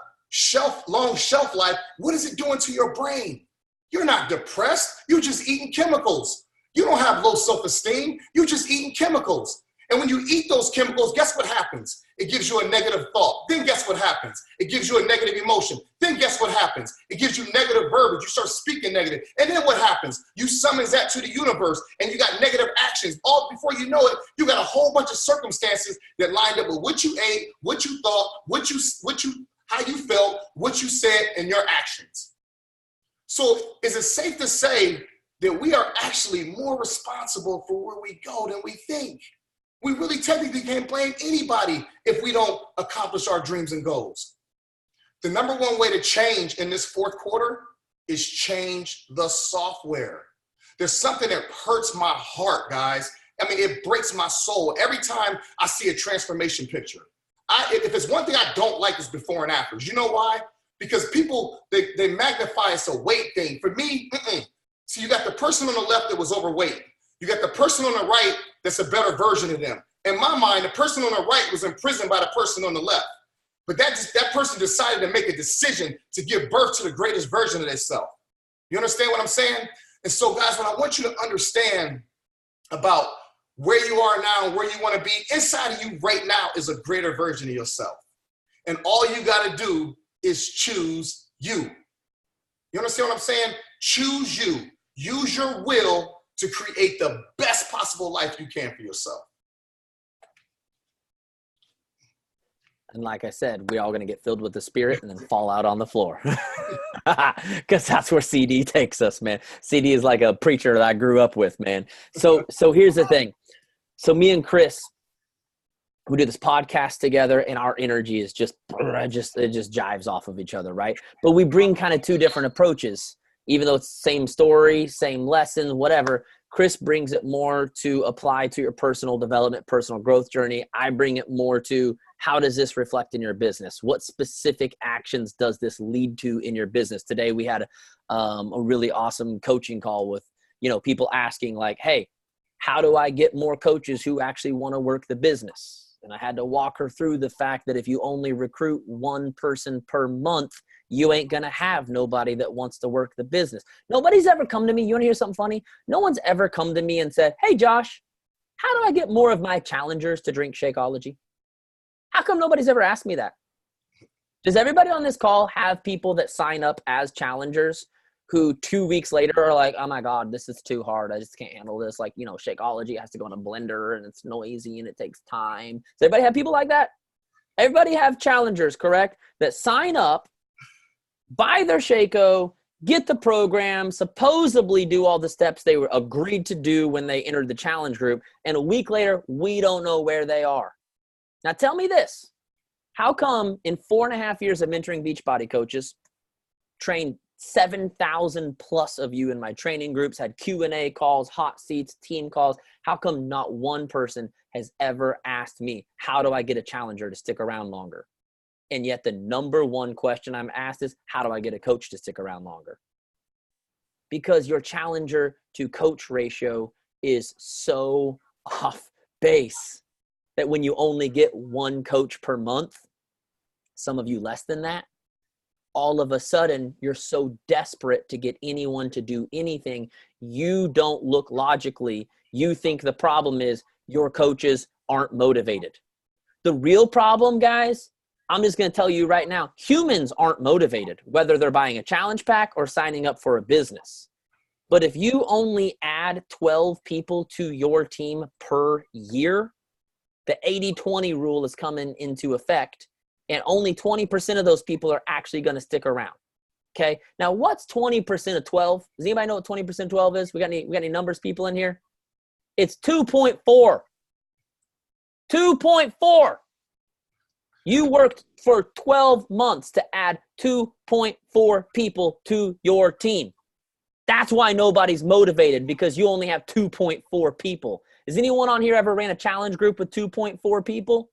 long shelf life, what is it doing to your brain? You're not depressed. You're just eating chemicals. You don't have low self-esteem. You're just eating chemicals. And when you eat those chemicals, guess what happens? It gives you a negative thought. Then guess what happens? It gives you a negative emotion. Then guess what happens? It gives you negative verbiage. You start speaking negative. And then what happens? You summons that to the universe and you got negative actions. All before you know it, you got a whole bunch of circumstances that lined up with what you ate, what you thought, how you felt, what you said, and your actions. So is it safe to say that we are actually more responsible for where we go than we think? We really technically can't blame anybody if we don't accomplish our dreams and goals. The number one way to change in this fourth quarter is change the software. There's something that hurts my heart, guys. I mean, it breaks my soul every time I see a transformation picture. If there's one thing I don't like, is before and afters. You know why? Because people, they magnify it's a weight thing. For me, So you got the person on the left that was overweight. You got the person on the right that's a better version of them. In my mind, the person on the right was imprisoned by the person on the left. But that person decided to make a decision to give birth to the greatest version of themselves. You understand what I'm saying? And so, guys, what I want you to understand about where you are now and where you want to be, inside of you right now is a greater version of yourself. And all you got to do is choose you. You understand what I'm saying? Choose you. Use your will to create the best possible life you can for yourself. And like I said, we're all going to get filled with the Spirit and then fall out on the floor. Because that's where CD takes us, man. CD is like a preacher that I grew up with, man. So here's the thing. So me and Chris, we do this podcast together, and our energy is just jives off of each other, right? But we bring kind of two different approaches. Even though it's the same story, same lessons, whatever, Chris brings it more to apply to your personal development, personal growth journey. I bring it more to how does this reflect in your business? What specific actions does this lead to in your business? Today we had a really awesome coaching call with, people asking like, hey, how do I get more coaches who actually want to work the business? And I had to walk her through the fact that if you only recruit one person per month, you ain't going to have nobody that wants to work the business. Nobody's ever come to me. You want to hear something funny? No one's ever come to me and said, hey, Josh, how do I get more of my challengers to drink Shakeology? How come nobody's ever asked me that? Does everybody on this call have people that sign up as challengers who 2 weeks later are like, oh my God, this is too hard. I just can't handle this. Like, Shakeology has to go in a blender and it's noisy and it takes time. Does everybody have people like that? Everybody have challengers, correct? That sign up, buy their Shaco, get the program, supposedly do all the steps they were agreed to do when they entered the challenge group. And a week later, we don't know where they are. Now tell me this, how come in 4.5 years of mentoring Beachbody coaches, trained 7,000 plus of you in my training groups, had Q&A calls, hot seats, team calls, how come not one person has ever asked me, how do I get a challenger to stick around longer? And yet the number one question I'm asked is, how do I get a coach to stick around longer? Because your challenger to coach ratio is so off base that when you only get one coach per month, some of you less than that, all of a sudden you're so desperate to get anyone to do anything, you don't look logically. You think the problem is your coaches aren't motivated. The real problem, guys, I'm just going to tell you right now, humans aren't motivated, whether they're buying a challenge pack or signing up for a business. But if you only add 12 people to your team per year, the 80-20 rule is coming into effect, and only 20% of those people are actually going to stick around. Okay. Now, what's 20% of 12? Does anybody know what 20% of 12 is? We got any numbers people in here? It's 2.4. 2.4. You worked for 12 months to add 2.4 people to your team. That's why nobody's motivated, because you only have 2.4 people. Has anyone on here ever ran a challenge group with 2.4 people?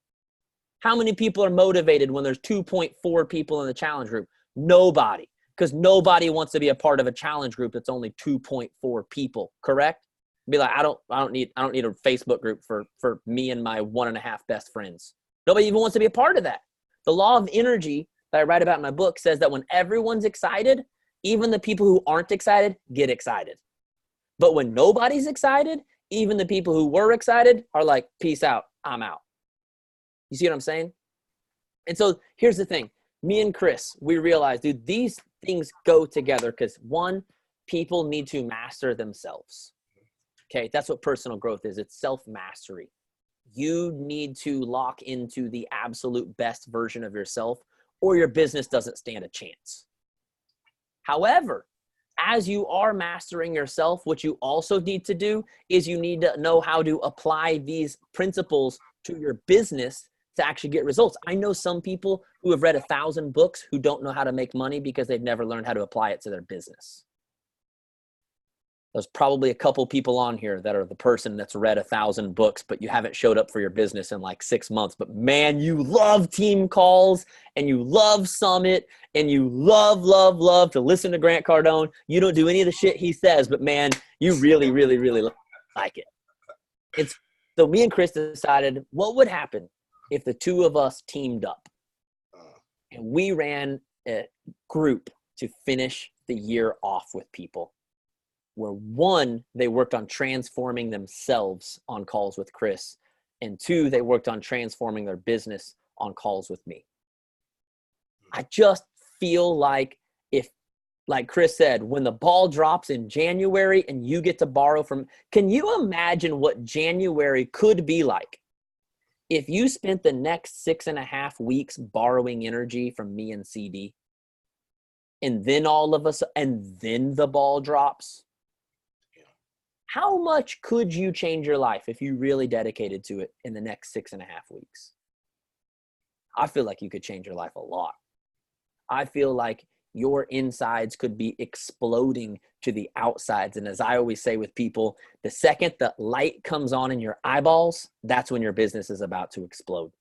How many people are motivated when there's 2.4 people in the challenge group? Nobody, because nobody wants to be a part of a challenge group that's only 2.4 people, correct? Be like, I don't need a Facebook group for me and my 1.5 best friends. Nobody even wants to be a part of that. The law of energy that I write about in my book says that when everyone's excited, even the people who aren't excited get excited. But when nobody's excited, even the people who were excited are like, peace out, I'm out. You see what I'm saying? And so here's the thing. Me and Chris, we realized, dude, these things go together because one, people need to master themselves. Okay, that's what personal growth is. It's self-mastery. You need to lock into the absolute best version of yourself or your business doesn't stand a chance. However, as you are mastering yourself, what you also need to do is you need to know how to apply these principles to your business to actually get results. I know some people who have read 1,000 books who don't know how to make money because they've never learned how to apply it to their business. There's probably a couple people on here that are the person that's read 1,000 books, but you haven't showed up for your business in like 6 months. But man, you love team calls and you love Summit and you love to listen to Grant Cardone. You don't do any of the shit he says, but man, you really like it. It's so me and Chris decided what would happen if the two of us teamed up and we ran a group to finish the year off with people. Where one, they worked on transforming themselves on calls with Chris, and two, they worked on transforming their business on calls with me. I just feel like if, like Chris said, when the ball drops in January and you get to borrow from, can you imagine what January could be like if you spent the next 6.5 weeks borrowing energy from me and CD, and then all of us, and then the ball drops? How much could you change your life if you really dedicated to it in the next 6.5 weeks? I feel like you could change your life a lot. I feel like your insides could be exploding to the outsides. And as I always say with people, the second the light comes on in your eyeballs, that's when your business is about to explode.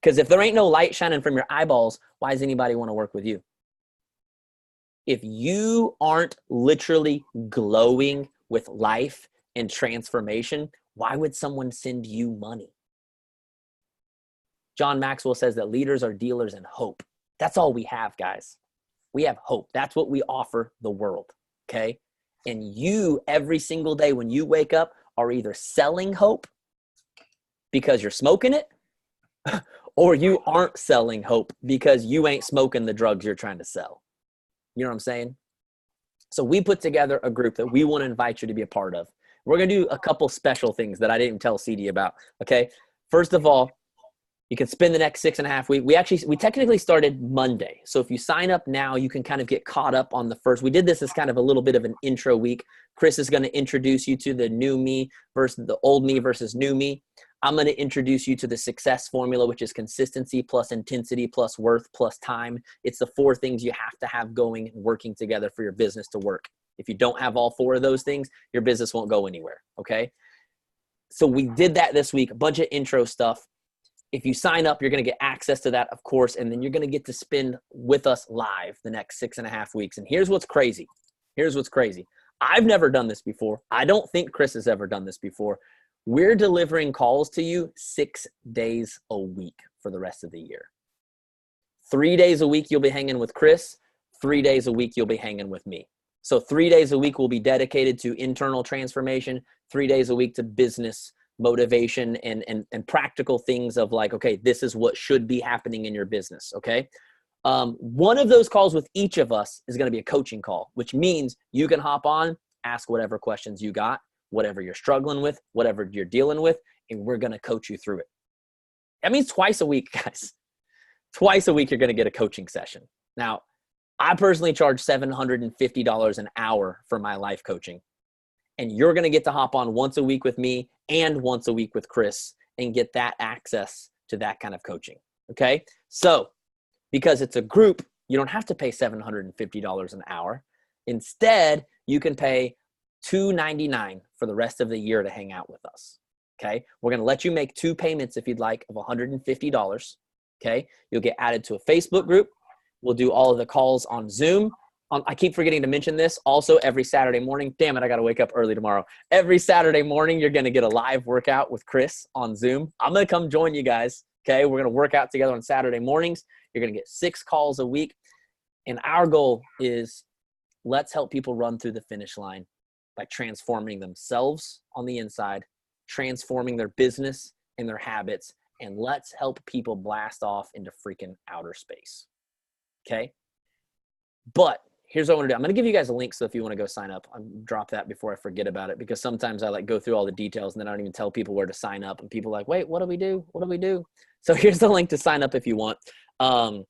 Because if there ain't no light shining from your eyeballs, why does anybody want to work with you? If you aren't literally glowing with life and transformation, why would someone send you money? John Maxwell says that leaders are dealers in hope. That's all we have, guys. We have hope. That's what we offer the world, okay? And you, every single day when you wake up, are either selling hope because you're smoking it, or you aren't selling hope because you ain't smoking the drugs you're trying to sell. You know what I'm saying? So we put together a group that we want to invite you to be a part of. We're going to do a couple special things that I didn't tell CD about, okay? First of all, you can spend the next 6.5 weeks. We technically started Monday. So if you sign up now, you can kind of get caught up on the first. We did this as kind of a little bit of an intro week. Chris is going to introduce you to the new me versus the old me versus new me. I'm going to introduce you to the success formula, which is consistency plus intensity plus worth plus time. It's the 4 things you have to have going and working together for your business to work. If you don't have all 4 of those things, your business won't go anywhere, okay? So we did that this week, a bunch of intro stuff. If you sign up, you're going to get access to that, of course, and then you're going to get to spend with us live the next 6.5 weeks. And here's what's crazy. I've never done this before. I don't think Chris has ever done this before. We're delivering calls to you 6 days a week for the rest of the year. 3 days a week, you'll be hanging with Chris. 3 days a week, you'll be hanging with me. So 3 days a week will be dedicated to internal transformation, 3 days a week to business motivation and practical things of like, okay, this is what should be happening in your business, okay? One of those calls with each of us is going to be a coaching call, which means you can hop on, ask whatever questions you got, whatever you're struggling with, whatever you're dealing with, and we're going to coach you through it. That means twice a week, guys. Twice a week, you're going to get a coaching session. Now, I personally charge $750 an hour for my life coaching. And you're going to get to hop on once a week with me and once a week with Chris and get that access to that kind of coaching. Okay. So because it's a group, you don't have to pay $750 an hour. Instead, you can pay $299 for the rest of the year to hang out with us. Okay. We're going to let you make 2 payments if you'd like of $150. Okay. You'll get added to a Facebook group. We'll do all of the calls on Zoom. I keep forgetting to mention this. Also, every Saturday morning, damn it, I got to wake up early tomorrow. Every Saturday morning, you're going to get a live workout with Chris on Zoom. I'm going to come join you guys. Okay. We're going to work out together on Saturday mornings. You're going to get 6 calls a week. And our goal is let's help people run through the finish line by transforming themselves on the inside transforming their business and their habits, and let's help people blast off into freaking outer space. Okay? But here's what I want to do. I'm going to give you guys a link, so if you want to go sign up, I'll drop that before I forget about it, because sometimes I like go through all the details and then I don't even tell people where to sign up, and people are like, wait, what do we do? What do we do? So here's the link to sign up if you want. I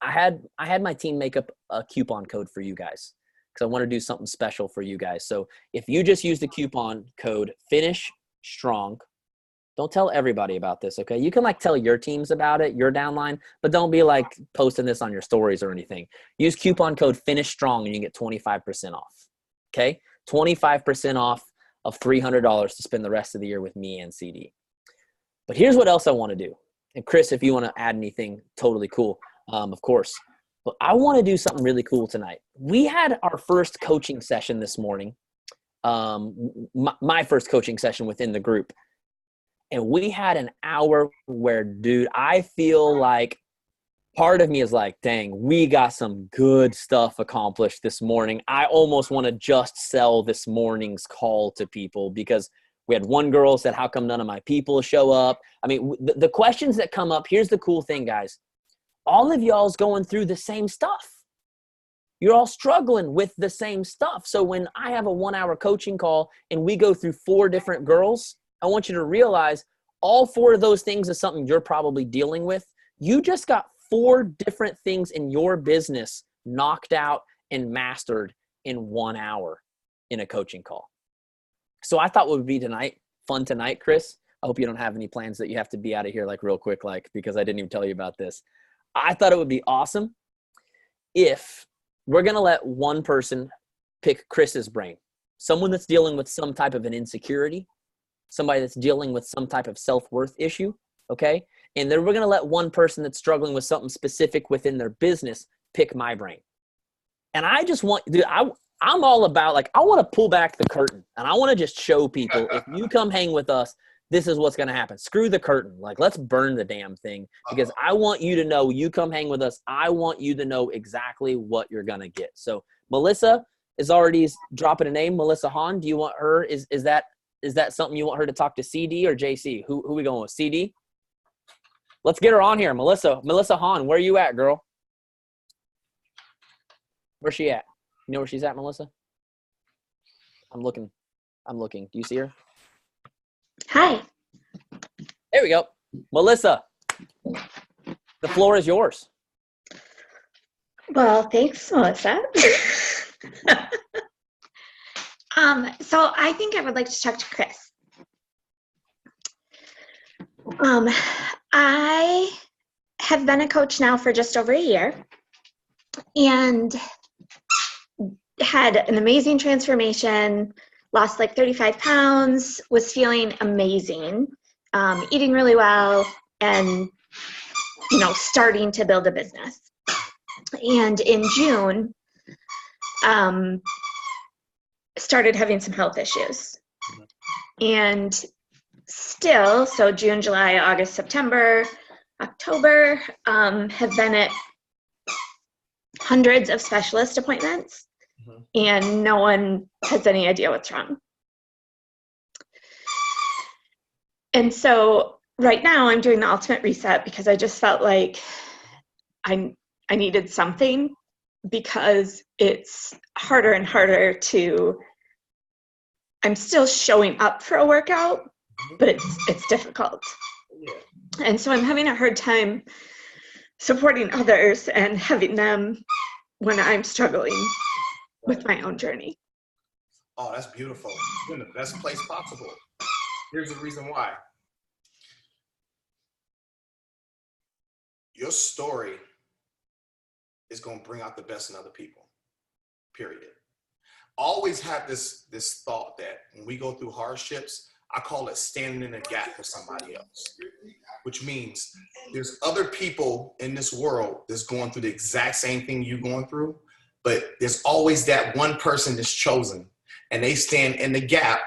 had my team make up a coupon code for you guys because I want to do something special for you guys. So if you just use the coupon code Finish Strong, don't tell everybody about this, okay? You can like tell your teams about it, your downline, but don't be like posting this on your stories or anything. Use coupon code Finish Strong and you get 25% off, okay? 25% off of $300 to spend the rest of the year with me and CD. But here's what else I want to do. And Chris, if you want to add anything, totally cool, of course. But I want to do something really cool tonight. We had our first coaching session this morning, my first coaching session within the group. And we had an hour where, dude, I feel like part of me is like, dang, we got some good stuff accomplished this morning. I almost want to just sell this morning's call to people, because we had one girl said, how come none of my people show up? I mean, the questions that come up, here's the cool thing, guys. All of y'all's going through the same stuff. You're all struggling with the same stuff. So when I have a 1-hour coaching call and we go through 4 different girls, I want you to realize all 4 of those things is something you're probably dealing with. You just got 4 different things in your business knocked out and mastered in 1 hour in a coaching call. So I thought what would be fun tonight, Chris. I hope you don't have any plans that you have to be out of here like real quick, like, because I didn't even tell you about this. I thought it would be awesome if we're going to let one person pick Chris's brain, someone that's dealing with some type of an insecurity, somebody that's dealing with some type of self-worth issue, okay? And then we're going to let one person that's struggling with something specific within their business pick my brain. And I just want, dude, I'm all about, like, I want to pull back the curtain and I want to just show people, if you come hang with us, this is what's going to happen. Screw the curtain. Like, let's burn the damn thing, because I want you to know, you come hang with us, I want you to know exactly what you're going to get. So Melissa is already dropping a name, Melissa Hahn. Do you want her? Is that something you want her to talk to CD or JC? Who we going with? CD? Let's get her on here. Melissa Hahn, where are you at, girl? Where's she at? You know where she's at, Melissa? I'm looking. Do you see her? Hi. There we go. Melissa, the floor is yours. Well, thanks, Melissa. So I think I would like to talk to Chris. I have been a coach now for just over a year and had an amazing transformation, lost like 35 pounds, was feeling amazing, eating really well, and, starting to build a business. And in June, started having some health issues. And still, so June, July, August, September, October, have been at hundreds of specialist appointments, and no one has any idea what's wrong. And so right now I'm doing the ultimate reset because I just felt like I needed something, because it's harder and harder I'm still showing up for a workout, but it's difficult. And so I'm having a hard time supporting others and having them when I'm struggling with my own journey. Oh, that's beautiful. You're in the best place possible. Here's the reason why. Your story is going to bring out the best in other people, period. Always have this thought that when we go through hardships, I call it standing in a gap for somebody else, which means there's other people in this world that's going through the exact same thing you're going through, but there's always that one person that's chosen, and they stand in the gap,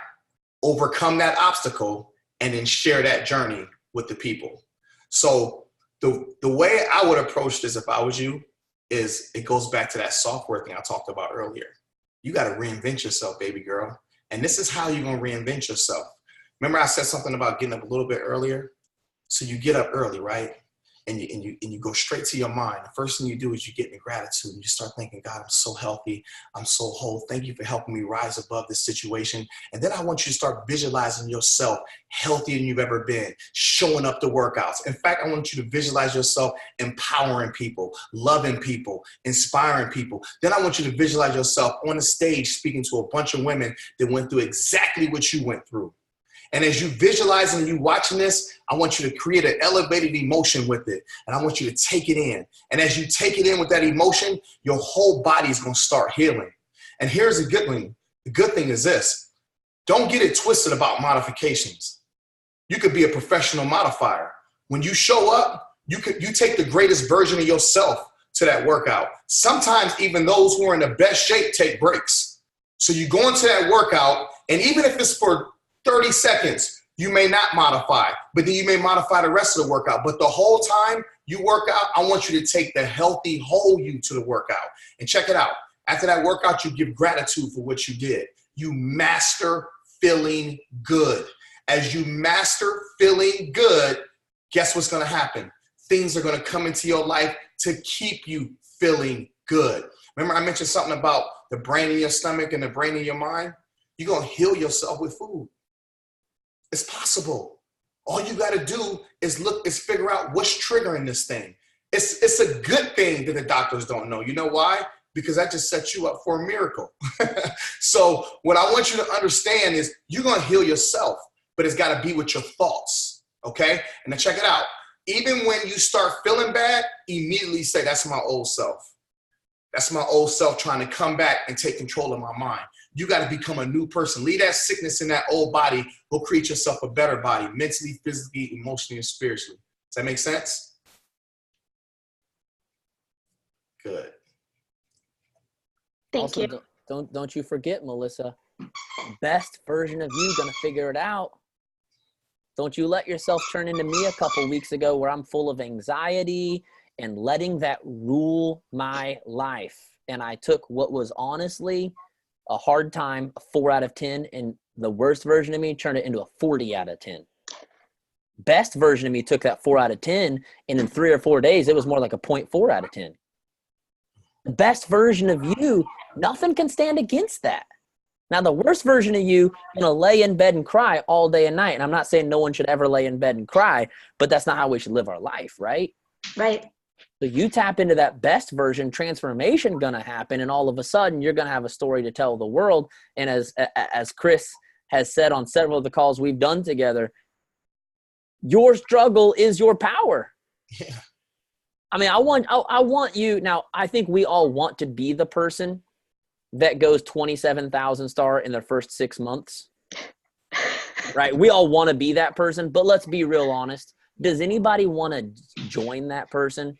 overcome that obstacle, and then share that journey with the people. So the way I would approach this if I was you is it goes back to that software thing I talked about earlier. You got to reinvent yourself, baby girl. And this is how you're going to reinvent yourself. Remember I said something about getting up a little bit earlier? So you get up early, right? And you go straight to your mind. The first thing you do is you get in gratitude and you start thinking, God, I'm so healthy. I'm so whole. Thank you for helping me rise above this situation. And then I want you to start visualizing yourself healthier than you've ever been, showing up to workouts. In fact, I want you to visualize yourself empowering people, loving people, inspiring people. Then I want you to visualize yourself on the stage speaking to a bunch of women that went through exactly what you went through. And as you visualizing and you watching this, I want you to create an elevated emotion with it. And I want you to take it in. And as you take it in with that emotion, your whole body is going to start healing. And here's the good thing. The good thing is this. Don't get it twisted about modifications. You could be a professional modifier. When you show up, you take the greatest version of yourself to that workout. Sometimes even those who are in the best shape take breaks. So you go into that workout, and even if it's for 30 seconds, you may not modify, but then you may modify the rest of the workout. But the whole time you work out, I want you to take the healthy whole you to the workout. And check it out. After that workout, you give gratitude for what you did. You master feeling good. As you master feeling good, guess what's going to happen? Things are going to come into your life to keep you feeling good. Remember I mentioned something about the brain in your stomach and the brain in your mind? You're going to heal yourself with food. It's possible. All you got to do is figure out what's triggering this thing. It's a good thing that the doctors don't know. You know why? Because that just sets you up for a miracle. So what I want you to understand is you're going to heal yourself, but it's got to be with your thoughts. Okay? And then check it out. Even when you start feeling bad, immediately say, that's my old self. That's my old self trying to come back and take control of my mind. You got to become a new person. Leave that sickness in that old body. Go create yourself a better body, mentally, physically, emotionally, and spiritually. Does that make sense? Good. Thank Also, you. Don't you forget, Melissa, best version of you gonna figure it out. Don't you let yourself turn into me a couple weeks ago where I'm full of anxiety and letting that rule my life. And I took what was honestly a hard time, a 4 out of 10, and the worst version of me turned it into a 40 out of 10. Best version of me took that 4 out of 10, and in 3 or 4 days, it was more like a 0.4 out of 10. The best version of you, nothing can stand against that. Now, the worst version of you going to lay in bed and cry all day and night. And I'm not saying no one should ever lay in bed and cry, but that's not how we should live our life, right? Right. So you tap into that best version, transformation going to happen, and all of a sudden you're going to have a story to tell the world. And as Chris has said on several of the calls we've done together, your struggle is your power. Yeah. I mean, I want you now. I think we all want to be the person that goes 27,000 star in their first 6 months, right? We all want to be that person, but let's be real honest. Does anybody want to join that person?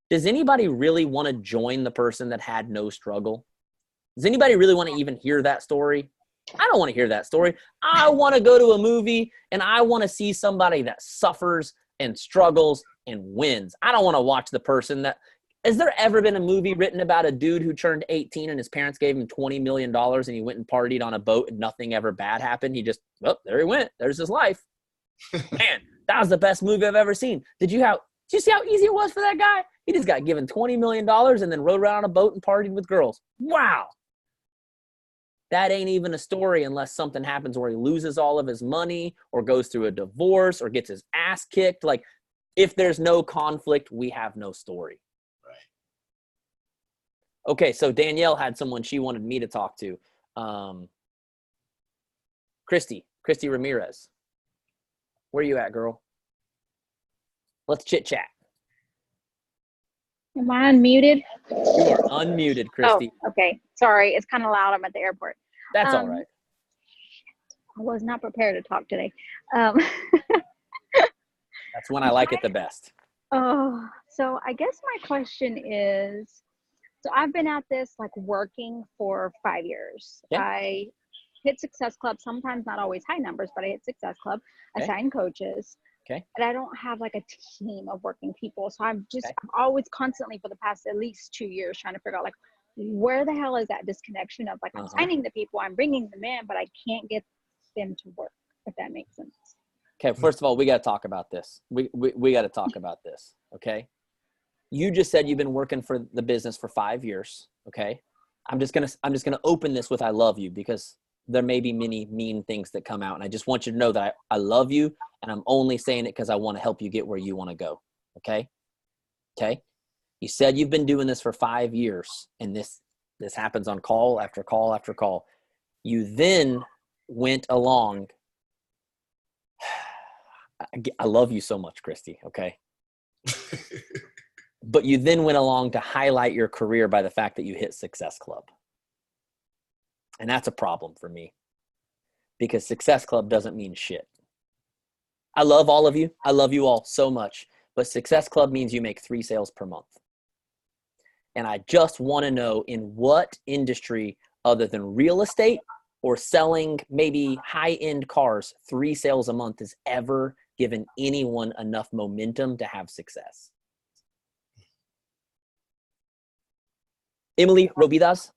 Does anybody really want to join the person that had no struggle? Does anybody really want to even hear that story? I don't want to hear that story. I want to go to a movie and I want to see somebody that suffers and struggles and wins. I don't want to watch the person that – has there ever been a movie written about a dude who turned 18 and his parents gave him $20 million and he went and partied on a boat and nothing ever bad happened? He just – well, there he went. There's his life. Man, that was the best movie I've ever seen. Did you see how easy it was for that guy? He just got given $20 million and then rode around on a boat and partied with girls. Wow. That ain't even a story unless something happens where he loses all of his money or goes through a divorce or gets his ass kicked. Like, if there's no conflict, we have no story. Right. Okay, so Danielle had someone she wanted me to talk to. Christy Ramirez. Where you at, girl? Let's chit-chat. Am I unmuted? You are unmuted, Christy. Oh, okay. Sorry. It's kind of loud. I'm at the airport. That's all right. I was not prepared to talk today. That's when I like it the best. Oh, so I guess my question is, so I've been at this like working for 5 years. Yeah. I hit Success Club, sometimes not always high numbers, but I hit Success Club. I Okay. sign coaches. Okay. And I don't have like a team of working people. So I'm Okay. always constantly for the past at least 2 years trying to figure out like, where the hell is that disconnection of like, I'm signing the people, I'm bringing them in, but I can't get them to work. if that makes sense. Okay, first of all, we got to talk about this. We got to talk about this, okay? You just said you've been working for the business for 5 years, okay? I'm just gonna open this with I love you, because there may be many mean things that come out, and I just want you to know that I love you, and I'm only saying it because I want to help you get where you want to go, okay? Okay? You said you've been doing this for 5 years, and this happens on call after call after call. You then went along. I love you so much, Christy, okay? But you then went along to highlight your career by the fact that you hit Success Club. And that's a problem for me, because Success Club doesn't mean shit. I love all of you. I love you all so much. But Success Club means you make 3 sales per month. And I just want to know, in what industry other than real estate or selling maybe high-end cars, 3 sales a month has ever given anyone enough momentum to have success? Emily Robidas,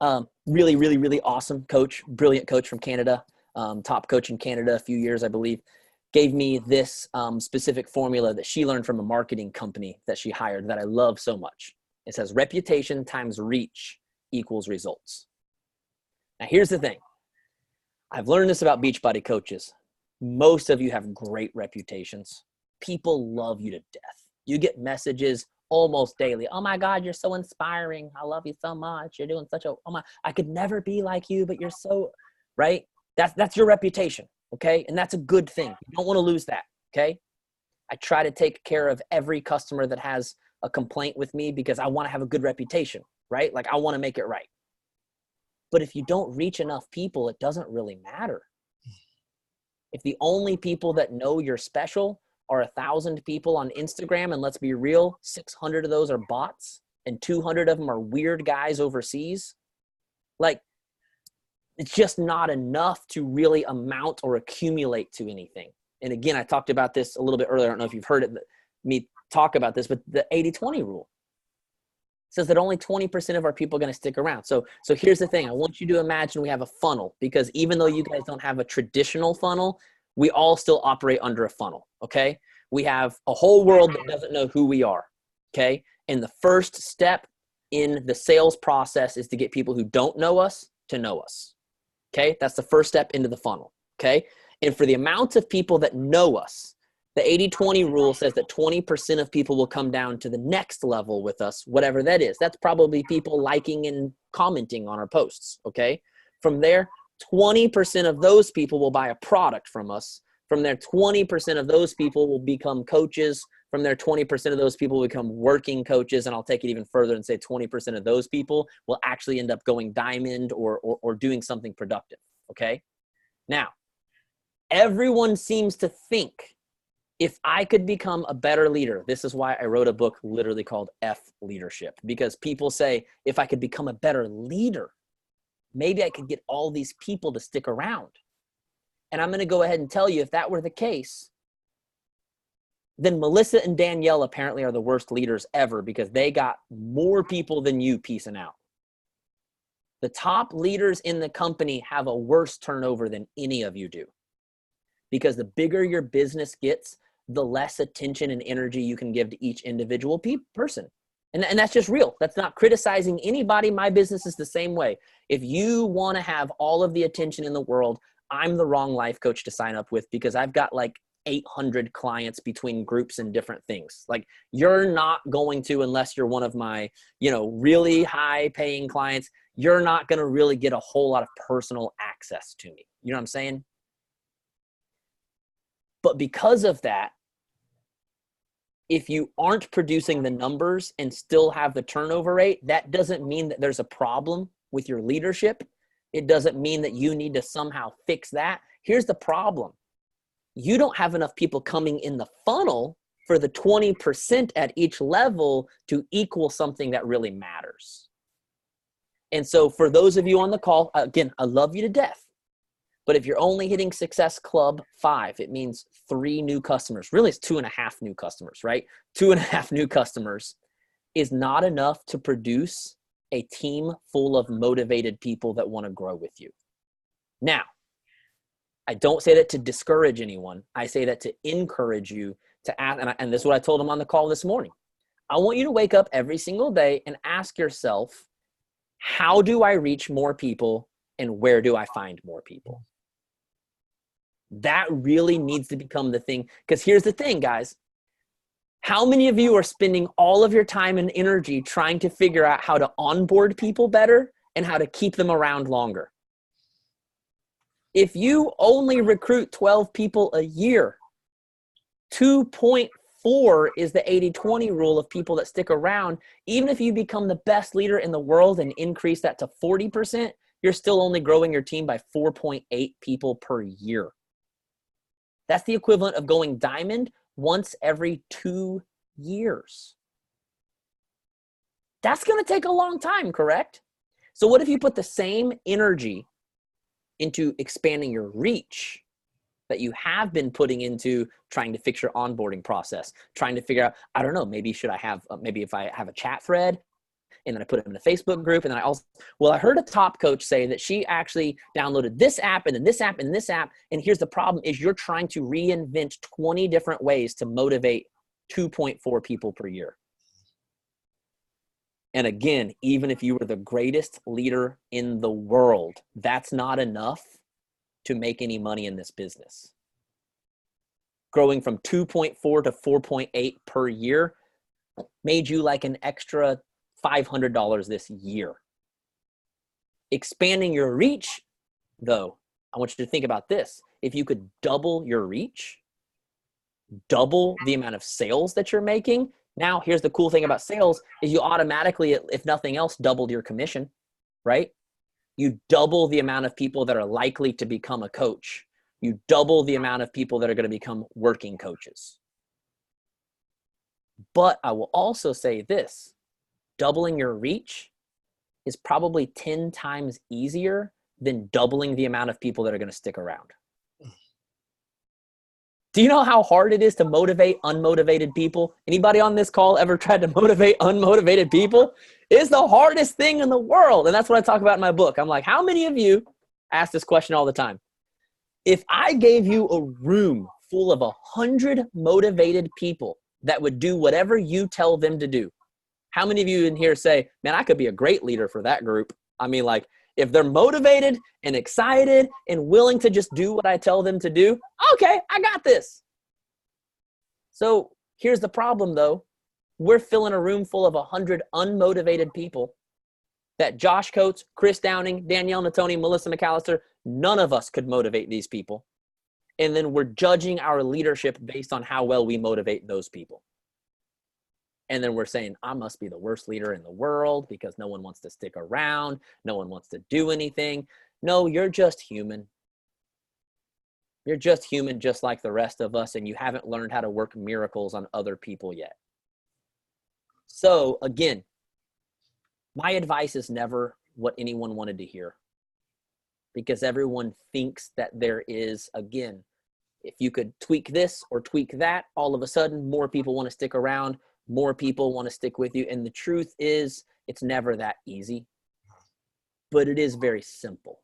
really, really, really awesome coach, brilliant coach from Canada, top coach in Canada a few years, I believe, gave me this specific formula that she learned from a marketing company that she hired that I love so much. It says reputation times reach equals results. Now, here's the thing. I've learned this about Beachbody coaches. Most of you have great reputations. People love you to death. You get messages almost daily. Oh my God, you're so inspiring. I love you so much. You're doing such a, oh my, I could never be like you, but you're so, right? That's your reputation, okay? And that's a good thing. You don't want to lose that, okay? I try to take care of every customer that has a complaint with me because I want to have a good reputation, right? Like I want to make it right. But if you don't reach enough people, it doesn't really matter. If the only people that know you're special are 1,000 people on Instagram, and let's be real, 600 of those are bots and 200 of them are weird guys overseas, like it's just not enough to really amount or accumulate to anything. And again, I talked about this a little bit earlier. I don't know if you've heard me talk about this, but the 80-20 rule says that only 20% of our people are going to stick around. So here's the thing. I want you to imagine we have a funnel, because even though you guys don't have a traditional funnel, we all still operate under a funnel, okay? We have a whole world that doesn't know who we are, okay? And the first step in the sales process is to get people who don't know us to know us, okay? That's the first step into the funnel, okay? And for the amount of people that know us, the 80-20 rule says that 20% of people will come down to the next level with us, whatever that is. That's probably people liking and commenting on our posts, okay? From there, 20% of those people will buy a product from us. From there, 20% of those people will become coaches. From there, 20% of those people will become working coaches. And I'll take it even further and say 20% of those people will actually end up going diamond or doing something productive, okay? Now, everyone seems to think, if I could become a better leader, this is why I wrote a book literally called F Leadership, because people say, if I could become a better leader, maybe I could get all these people to stick around. And I'm going to go ahead and tell you, if that were the case, then Melissa and Danielle apparently are the worst leaders ever, because they got more people than you piecing out. The top leaders in the company have a worse turnover than any of you do, because the bigger your business gets, the less attention and energy you can give to each individual person. And that's just real. That's not criticizing anybody. My business is the same way. If you want to have all of the attention in the world, I'm the wrong life coach to sign up with, because I've got like 800 clients between groups and different things. Like, you're not going to, unless you're one of my, really high paying clients, you're not going to really get a whole lot of personal access to me. You know what I'm saying? But because of that, if you aren't producing the numbers and still have the turnover rate, that doesn't mean that there's a problem with your leadership. It doesn't mean that you need to somehow fix that. Here's the problem. You don't have enough people coming in the funnel for the 20% at each level to equal something that really matters. And so for those of you on the call, again, I love you to death. But if you're only hitting Success Club 5, it means 3 new customers. Really, it's 2.5 new customers, right? 2.5 new customers is not enough to produce a team full of motivated people that want to grow with you. Now, I don't say that to discourage anyone. I say that to encourage you to ask. And this is what I told him on the call this morning. I want you to wake up every single day and ask yourself, how do I reach more people and where do I find more people? That really needs to become the thing. Because here's the thing, guys. How many of you are spending all of your time and energy trying to figure out how to onboard people better and how to keep them around longer? If you only recruit 12 people a year, 2.4 is the 80-20 rule of people that stick around. Even if you become the best leader in the world and increase that to 40%, you're still only growing your team by 4.8 people per year. That's the equivalent of going diamond once every 2 years. That's going to take a long time, correct? So what if you put the same energy into expanding your reach that you have been putting into trying to fix your onboarding process, trying to figure out, I don't know, maybe should I have, maybe if I have a chat thread and then I put it in a Facebook group, and then I heard a top coach say that she actually downloaded this app and then this app and this app. And here's the problem is you're trying to reinvent 20 different ways to motivate 2.4 people per year. And again, even if you were the greatest leader in the world, that's not enough to make any money in this business. Growing from 2.4 to 4.8 per year made you like an extra $500 this year. Expanding your reach, though, I want you to think about this. If you could double your reach, double the amount of sales that you're making. Now, here's the cool thing about sales is you automatically, if nothing else, doubled your commission, right? You double the amount of people that are likely to become a coach. You double the amount of people that are going to become working coaches. But I will also say this, doubling your reach is probably 10 times easier than doubling the amount of people that are going to stick around. Do you know how hard it is to motivate unmotivated people? Anybody on this call ever tried to motivate unmotivated people? It's the hardest thing in the world. And that's what I talk about in my book. I'm like, how many of you ask this question all the time? If I gave you a room full of 100 motivated people that would do whatever you tell them to do, how many of you in here say, man, I could be a great leader for that group? I mean, like, if they're motivated and excited and willing to just do what I tell them to do, okay, I got this. So here's the problem, though. We're filling a room full of 100 unmotivated people that Josh Coates, Chris Downing, Danielle Natoni, Melissa McAllister, none of us could motivate these people. And then we're judging our leadership based on how well we motivate those people. And then we're saying, I must be the worst leader in the world because no one wants to stick around. No one wants to do anything. No, you're just human. You're just human just like the rest of us, and you haven't learned how to work miracles on other people yet. So again, my advice is never what anyone wanted to hear, because everyone thinks that there is, again, if you could tweak this or tweak that, all of a sudden more people want to stick around. More people want to stick with you. And the truth is, it's never that easy, but it is very simple.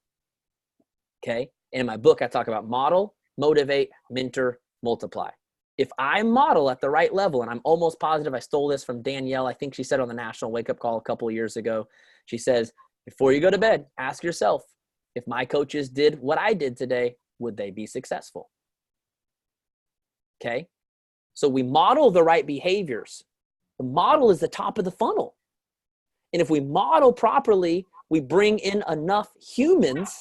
Okay. And in my book, I talk about model, motivate, mentor, multiply. If I model at the right level, and I'm almost positive I stole this from Danielle, I think she said on the National Wake Up Call a couple of years ago, she says, before you go to bed, ask yourself, if my coaches did what I did today, would they be successful? Okay. So we model the right behaviors. The model is the top of the funnel. And if we model properly, we bring in enough humans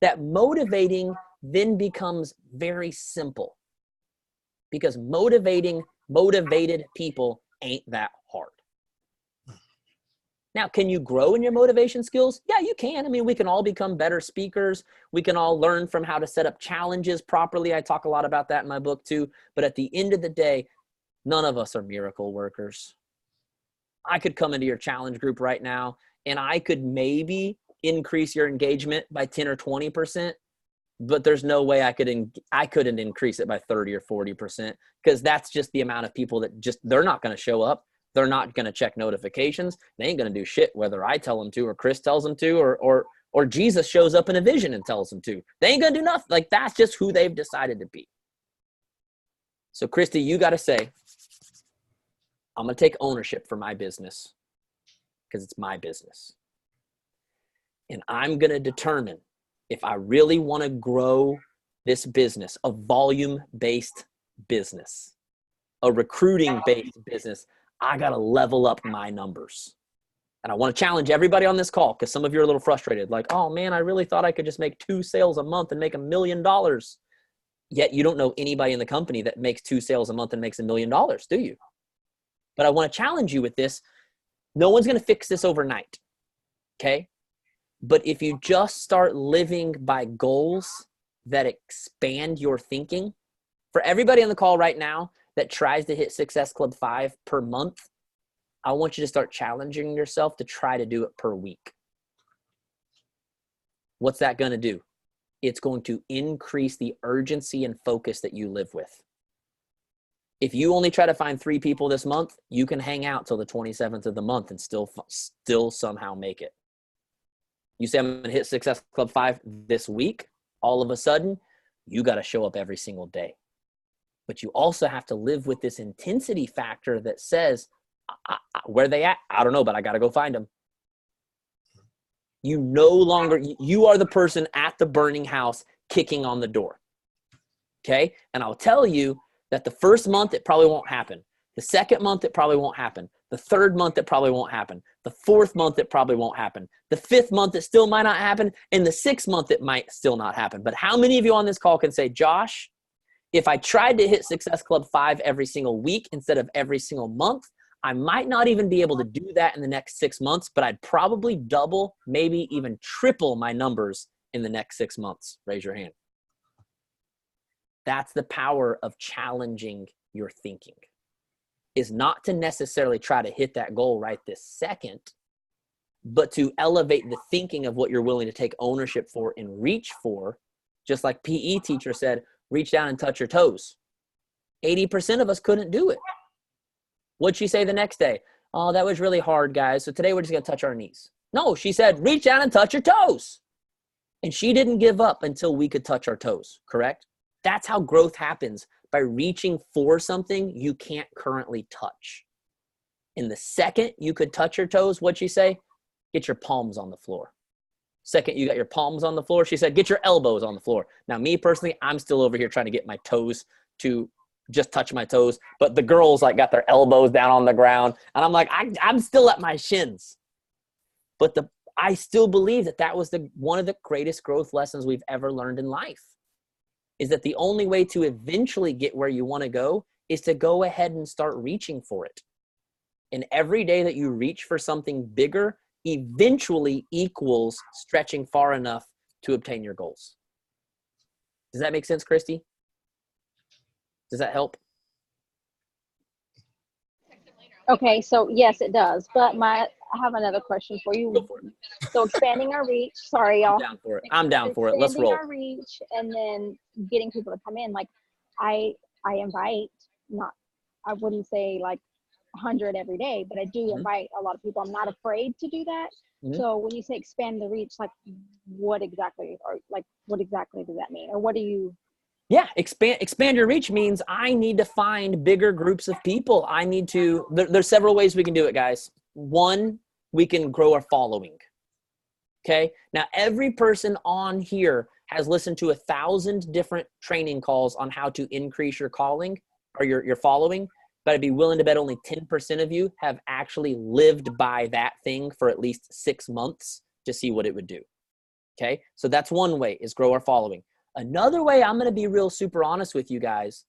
that motivating then becomes very simple. Because motivating motivated people ain't that hard. Now, can you grow in your motivation skills? Yeah, you can. I mean, we can all become better speakers. We can all learn from how to set up challenges properly. I talk a lot about that in my book too. But at the end of the day, none of us are miracle workers. I could come into your challenge group right now and I could maybe increase your engagement by 10 or 20%, but there's no way I couldn't increase it by 30 or 40%, because that's just the amount of people that they're not going to show up. They're not going to check notifications. They ain't going to do shit whether I tell them to or Chris tells them to or Or Jesus shows up in a vision and tells them to. They ain't gonna do nothing. Like, that's just who they've decided to be. So Christy, you got to say, I'm going to take ownership for my business because it's my business. And I'm going to determine if I really want to grow this business, a volume-based business, a recruiting-based business, I got to level up my numbers. And I want to challenge everybody on this call because some of you are a little frustrated. Like, oh man, I really thought I could just make 2 sales a month and make $1 million. Yet you don't know anybody in the company that makes 2 sales a month and makes $1 million, do you? But I want to challenge you with this. No one's going to fix this overnight. Okay. But if you just start living by goals that expand your thinking, for everybody on the call right now that tries to hit Success Club 5 per month, I want you to start challenging yourself to try to do it per week. What's that going to do? It's going to increase the urgency and focus that you live with. If you only try to find 3 people this month, you can hang out till the 27th of the month and still somehow make it. You say, I'm going to hit Success Club 5 this week. All of a sudden, you got to show up every single day. But you also have to live with this intensity factor that says, where they at? I don't know, but I got to go find them. You no longer, you are the person at the burning house kicking on the door. Okay. And I'll tell you that the first month, it probably won't happen. The second month, it probably won't happen. The third month, it probably won't happen. The fourth month, it probably won't happen. The fifth month, it still might not happen. And the sixth month, it might still not happen. But how many of you on this call can say, Josh, if I tried to hit Success Club 5 every single week instead of every single month, I might not even be able to do that in the next 6 months, but I'd probably double, maybe even triple my numbers in the next 6 months. Raise your hand. That's the power of challenging your thinking, is not to necessarily try to hit that goal right this second, but to elevate the thinking of what you're willing to take ownership for and reach for. Just like PE teacher said, reach down and touch your toes. 80% of us couldn't do it. What'd she say the next day? Oh, that was really hard, guys. So today we're just going to touch our knees. No, she said, reach down and touch your toes. And she didn't give up until we could touch our toes, correct? That's how growth happens, by reaching for something you can't currently touch. In the second you could touch your toes, what'd she say? Get your palms on the floor. Second you got your palms on the floor, she said, get your elbows on the floor. Now, me personally, I'm still over here trying to get my toes to just touch my toes, but the girls like got their elbows down on the ground, and I'm like, I'm still at my shins. But I still believe that was one of the greatest growth lessons we've ever learned in life, is that the only way to eventually get where you want to go is to go ahead and start reaching for it. And every day that you reach for something bigger eventually equals stretching far enough to obtain your goals. Does that make sense, Christy? Does that help? Okay, so yes, it does. But I have another question for you. Go for it. So expanding our reach. Sorry, y'all. I'm down for it. Let's roll. Expanding our reach and then getting people to come in. Like I invite, I wouldn't say like 100 every day, but I do invite a lot of people. I'm not afraid to do that. Mm-hmm. So when you say expand the reach, like what exactly does that mean? Or what do you? Yeah, expand your reach means I need to find bigger groups of people. I need to, there's several ways we can do it, guys. One, we can grow our following. Okay. Now, every person on here has listened to 1,000 different training calls on how to increase your calling or your following, but I'd be willing to bet only 10% of you have actually lived by that thing for at least 6 months to see what it would do. Okay. So that's one way, is grow our following. Another way, I'm going to be real super honest with you guys.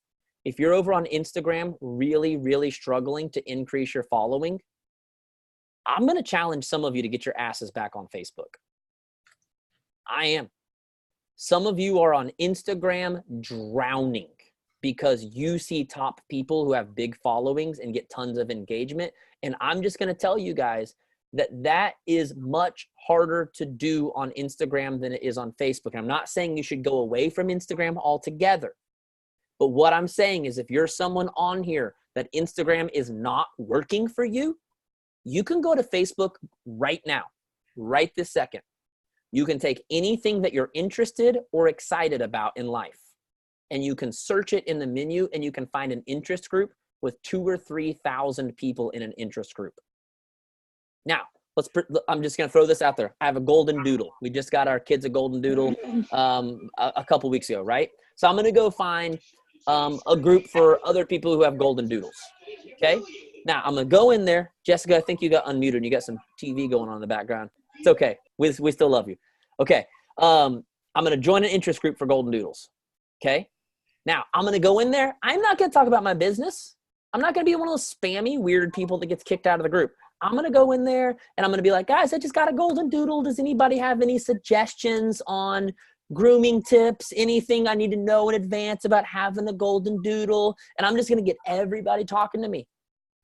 If you're over on Instagram really, really struggling to increase your following, I'm going to challenge some of you to get your asses back on Facebook. I am. Some of you are on Instagram drowning because you see top people who have big followings and get tons of engagement. And I'm just going to tell you guys that is much harder to do on Instagram than it is on Facebook. And I'm not saying you should go away from Instagram altogether. But what I'm saying is if you're someone on here that Instagram is not working for you, you can go to Facebook right now, right this second. You can take anything that you're interested or excited about in life, and you can search it in the menu, and you can find an interest group with 2,000 or 3,000 people in an interest group. Now, I'm just going to throw this out there. I have a golden doodle. We just got our kids a golden doodle a couple weeks ago, right? So I'm going to go find a group for other people who have golden doodles. Okay. Now I'm going to go in there. Jessica, I think you got unmuted and you got some TV going on in the background. It's okay. We still love you. Okay. I'm going to join an interest group for golden doodles. Okay. Now I'm going to go in there. I'm not going to talk about my business. I'm not going to be one of those spammy, weird people that gets kicked out of the group. I'm going to go in there and I'm going to be like, guys, I just got a golden doodle. Does anybody have any suggestions on grooming tips, anything I need to know in advance about having a golden doodle? And I'm just going to get everybody talking to me.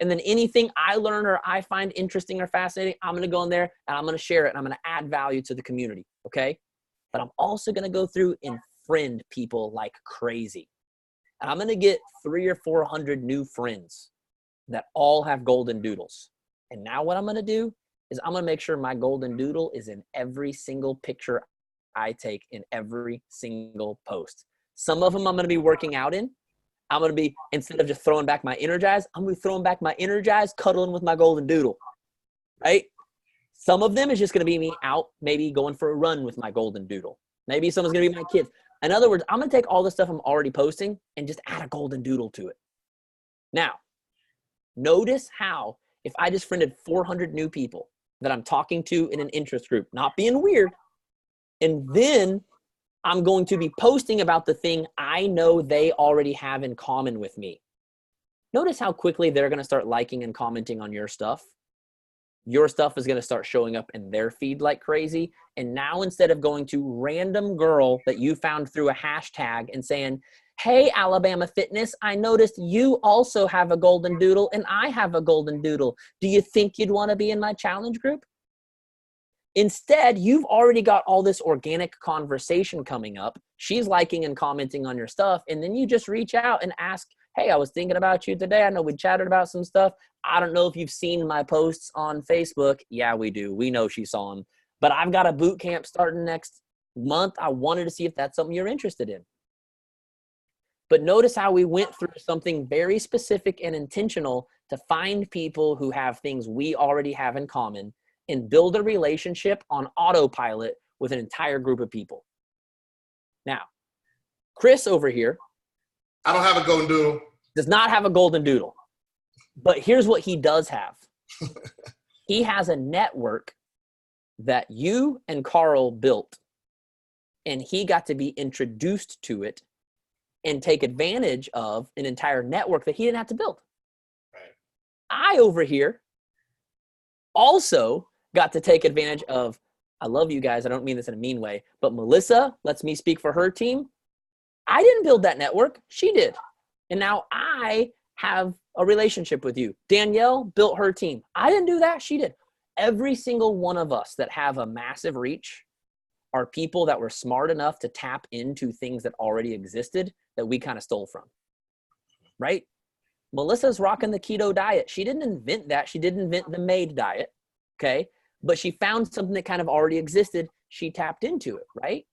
And then anything I learn or I find interesting or fascinating, I'm going to go in there and I'm going to share it and I'm going to add value to the community. Okay. But I'm also going to go through and friend people like crazy. And I'm going to get 300 or 400 new friends that all have golden doodles. And now what I'm going to do is I'm going to make sure my golden doodle is in every single picture I take, in every single post. Some of them I'm going to be working out in. I'm going to be, instead of just throwing back my Energize, I'm going to be throwing back my Energize, cuddling with my golden doodle, right? Some of them is just going to be me out, maybe going for a run with my golden doodle. Maybe someone's going to be my kids. In other words, I'm going to take all the stuff I'm already posting and just add a golden doodle to it. Now, notice how if I just friended 400 new people that I'm talking to in an interest group, not being weird, and then I'm going to be posting about the thing I know they already have in common with me. Notice how quickly they're going to start liking and commenting on your stuff. Your stuff is going to start showing up in their feed like crazy. And now instead of going to random girl that you found through a hashtag and saying, hey, Alabama Fitness, I noticed you also have a golden doodle and I have a golden doodle. Do you think you'd want to be in my challenge group? Instead, you've already got all this organic conversation coming up. She's liking and commenting on your stuff. And then you just reach out and ask, hey, I was thinking about you today. I know we chatted about some stuff. I don't know if you've seen my posts on Facebook. Yeah, we do. We know she saw them. But I've got a boot camp starting next month. I wanted to see if that's something you're interested in. But notice how we went through something very specific and intentional to find people who have things we already have in common and build a relationship on autopilot with an entire group of people. Now, Chris over here, I don't have a golden doodle. does not have a golden doodle. But here's what he does have. He has a network that you and Carl built, and he got to be introduced to it and take advantage of an entire network that he didn't have to build. Right. I over here also got to take advantage of, I love you guys, I don't mean this in a mean way, but Melissa lets me speak for her team. I didn't build that network, she did. And now I have a relationship with you. Danielle built her team. I didn't do that, she did. Every single one of us that have a massive reach are people that were smart enough to tap into things that already existed that we kind of stole from, right? Melissa's rocking the keto diet. She didn't invent that. She didn't invent the MAID diet, okay? But she found something that kind of already existed. She tapped into it, right?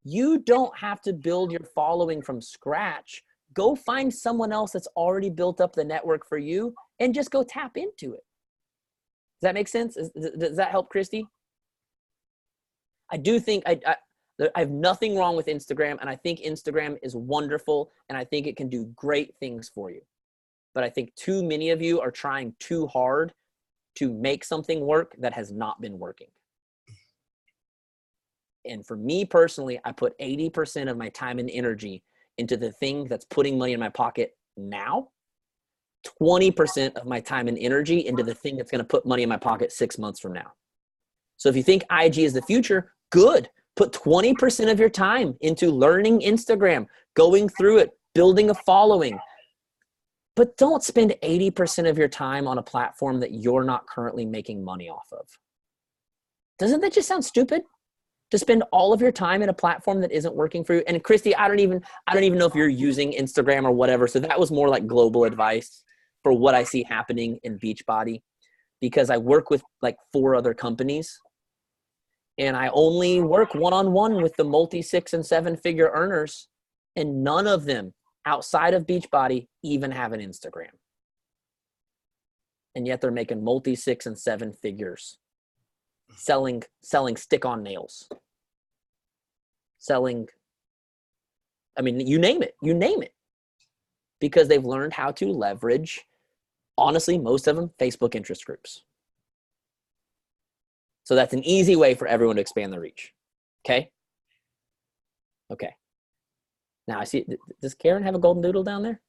You don't have to build your following from scratch. Go find someone else that's already built up the network for you and just go tap into it. Does that make sense? Does that help, Christy? I do think I have nothing wrong with Instagram, and I think Instagram is wonderful, and I think it can do great things for you. But I think too many of you are trying too hard to make something work that has not been working. And for me personally, I put 80% of my time and energy into the thing that's putting money in my pocket now, 20% of my time and energy into the thing that's going to put money in my pocket 6 months from now. So if you think IG is the future, good. Put 20% of your time into learning Instagram, going through it, building a following. But don't spend 80% of your time on a platform that you're not currently making money off of. Doesn't that just sound stupid? To spend all of your time in a platform that isn't working for you. And Christy, I don't even know if you're using Instagram or whatever. So that was more like global advice for what I see happening in Beachbody, because I work with like 4 other companies. And I only work one-on-one with the multi 6 and 7 figure earners, and none of them outside of Beachbody even have an Instagram. And yet they're making multi 6 and 7 figures, selling stick-on nails, selling, I mean, you name it, because they've learned how to leverage, honestly, most of them, Facebook interest groups. So that's an easy way for everyone to expand their reach. Okay. Now I see, does Karen have a golden doodle down there?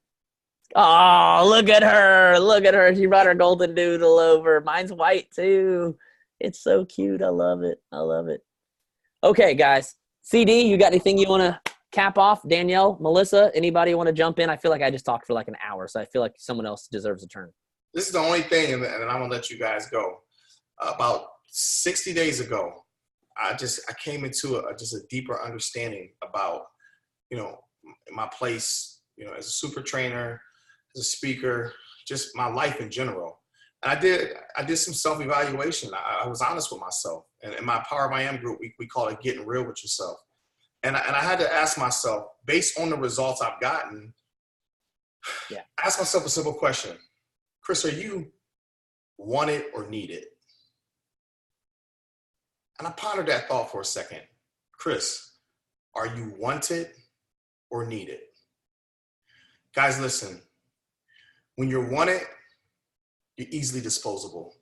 Oh, look at her. She brought her golden doodle over. Mine's white too. It's so cute. I love it. Okay, guys. CD, you got anything you want to cap off? Danielle, Melissa, anybody want to jump in? I feel like I just talked for like an hour, so I feel like someone else deserves a turn. This is the only thing, and I'm going to let you guys go. About 60 days ago, I came into just a deeper understanding about, my place, as a super trainer, as a speaker, just my life in general. And I did some self-evaluation. I was honest with myself. And in my Power of I Am group, we call it getting real with yourself. And I had to ask myself, based on the results I've gotten, ask myself a simple question. Chris, are you wanted or needed? And I pondered that thought for a second. Chris, are you wanted or needed? Guys, listen. When you're wanted, you're easily disposable.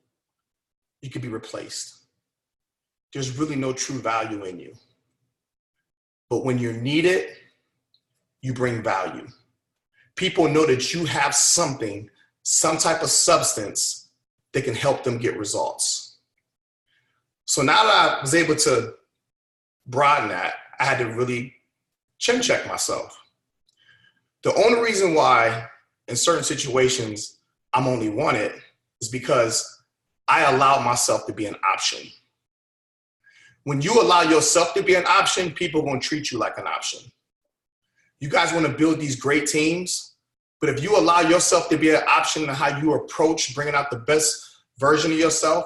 You can be replaced. There's really no true value in you. But when you're needed, you bring value. People know that you have something, some type of substance that can help them get results. So now that I was able to broaden that, I had to really chin check myself. The only reason why in certain situations I'm only wanted is because I allow myself to be an option. When you allow yourself to be an option, people are going to treat you like an option. You guys want to build these great teams, but if you allow yourself to be an option in how you approach bringing out the best version of yourself,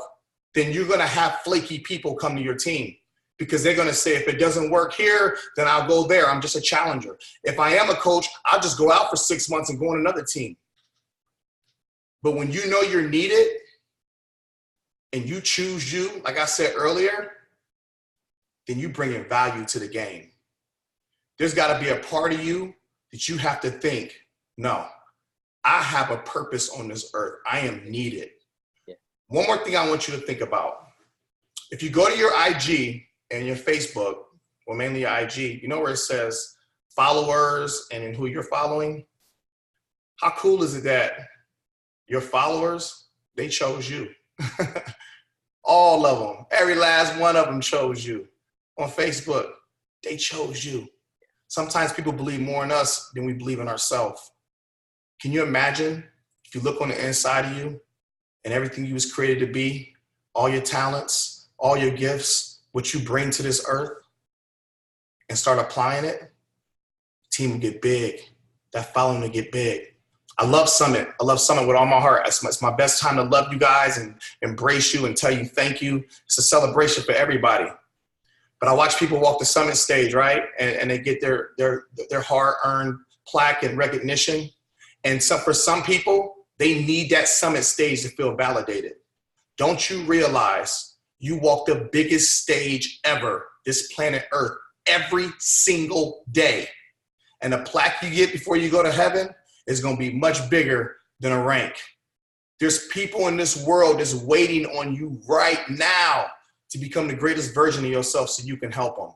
then you're going to have flaky people come to your team because they're going to say, if it doesn't work here, then I'll go there. I'm just a challenger. If I am a coach, I'll just go out for 6 months and go on another team. But when you know you're needed and you choose you, like I said earlier, then you bring in value to the game. There's got to be a part of you that you have to think, no, I have a purpose on this earth. I am needed. One more thing I want you to think about. If you go to your IG and your Facebook, well, mainly your IG, you know where it says followers and then who you're following? How cool is it that your followers, they chose you? All of them, every last one of them chose you. On Facebook, they chose you. Sometimes people believe more in us than we believe in ourselves. Can you imagine if you look on the inside of you and everything you was created to be, all your talents, all your gifts, what you bring to this earth, and start applying it, the team will get big. That following will get big. I love Summit. I love Summit with all my heart. It's my best time to love you guys and embrace you and tell you thank you. It's a celebration for everybody. But I watch people walk the Summit stage, right? And they get their hard-earned plaque and recognition. And so for some people, they need that Summit stage to feel validated. Don't you realize you walk the biggest stage ever, this planet Earth, every single day? And the plaque you get before you go to heaven is going to be much bigger than a rank. There's people in this world that's waiting on you right now to become the greatest version of yourself so you can help them.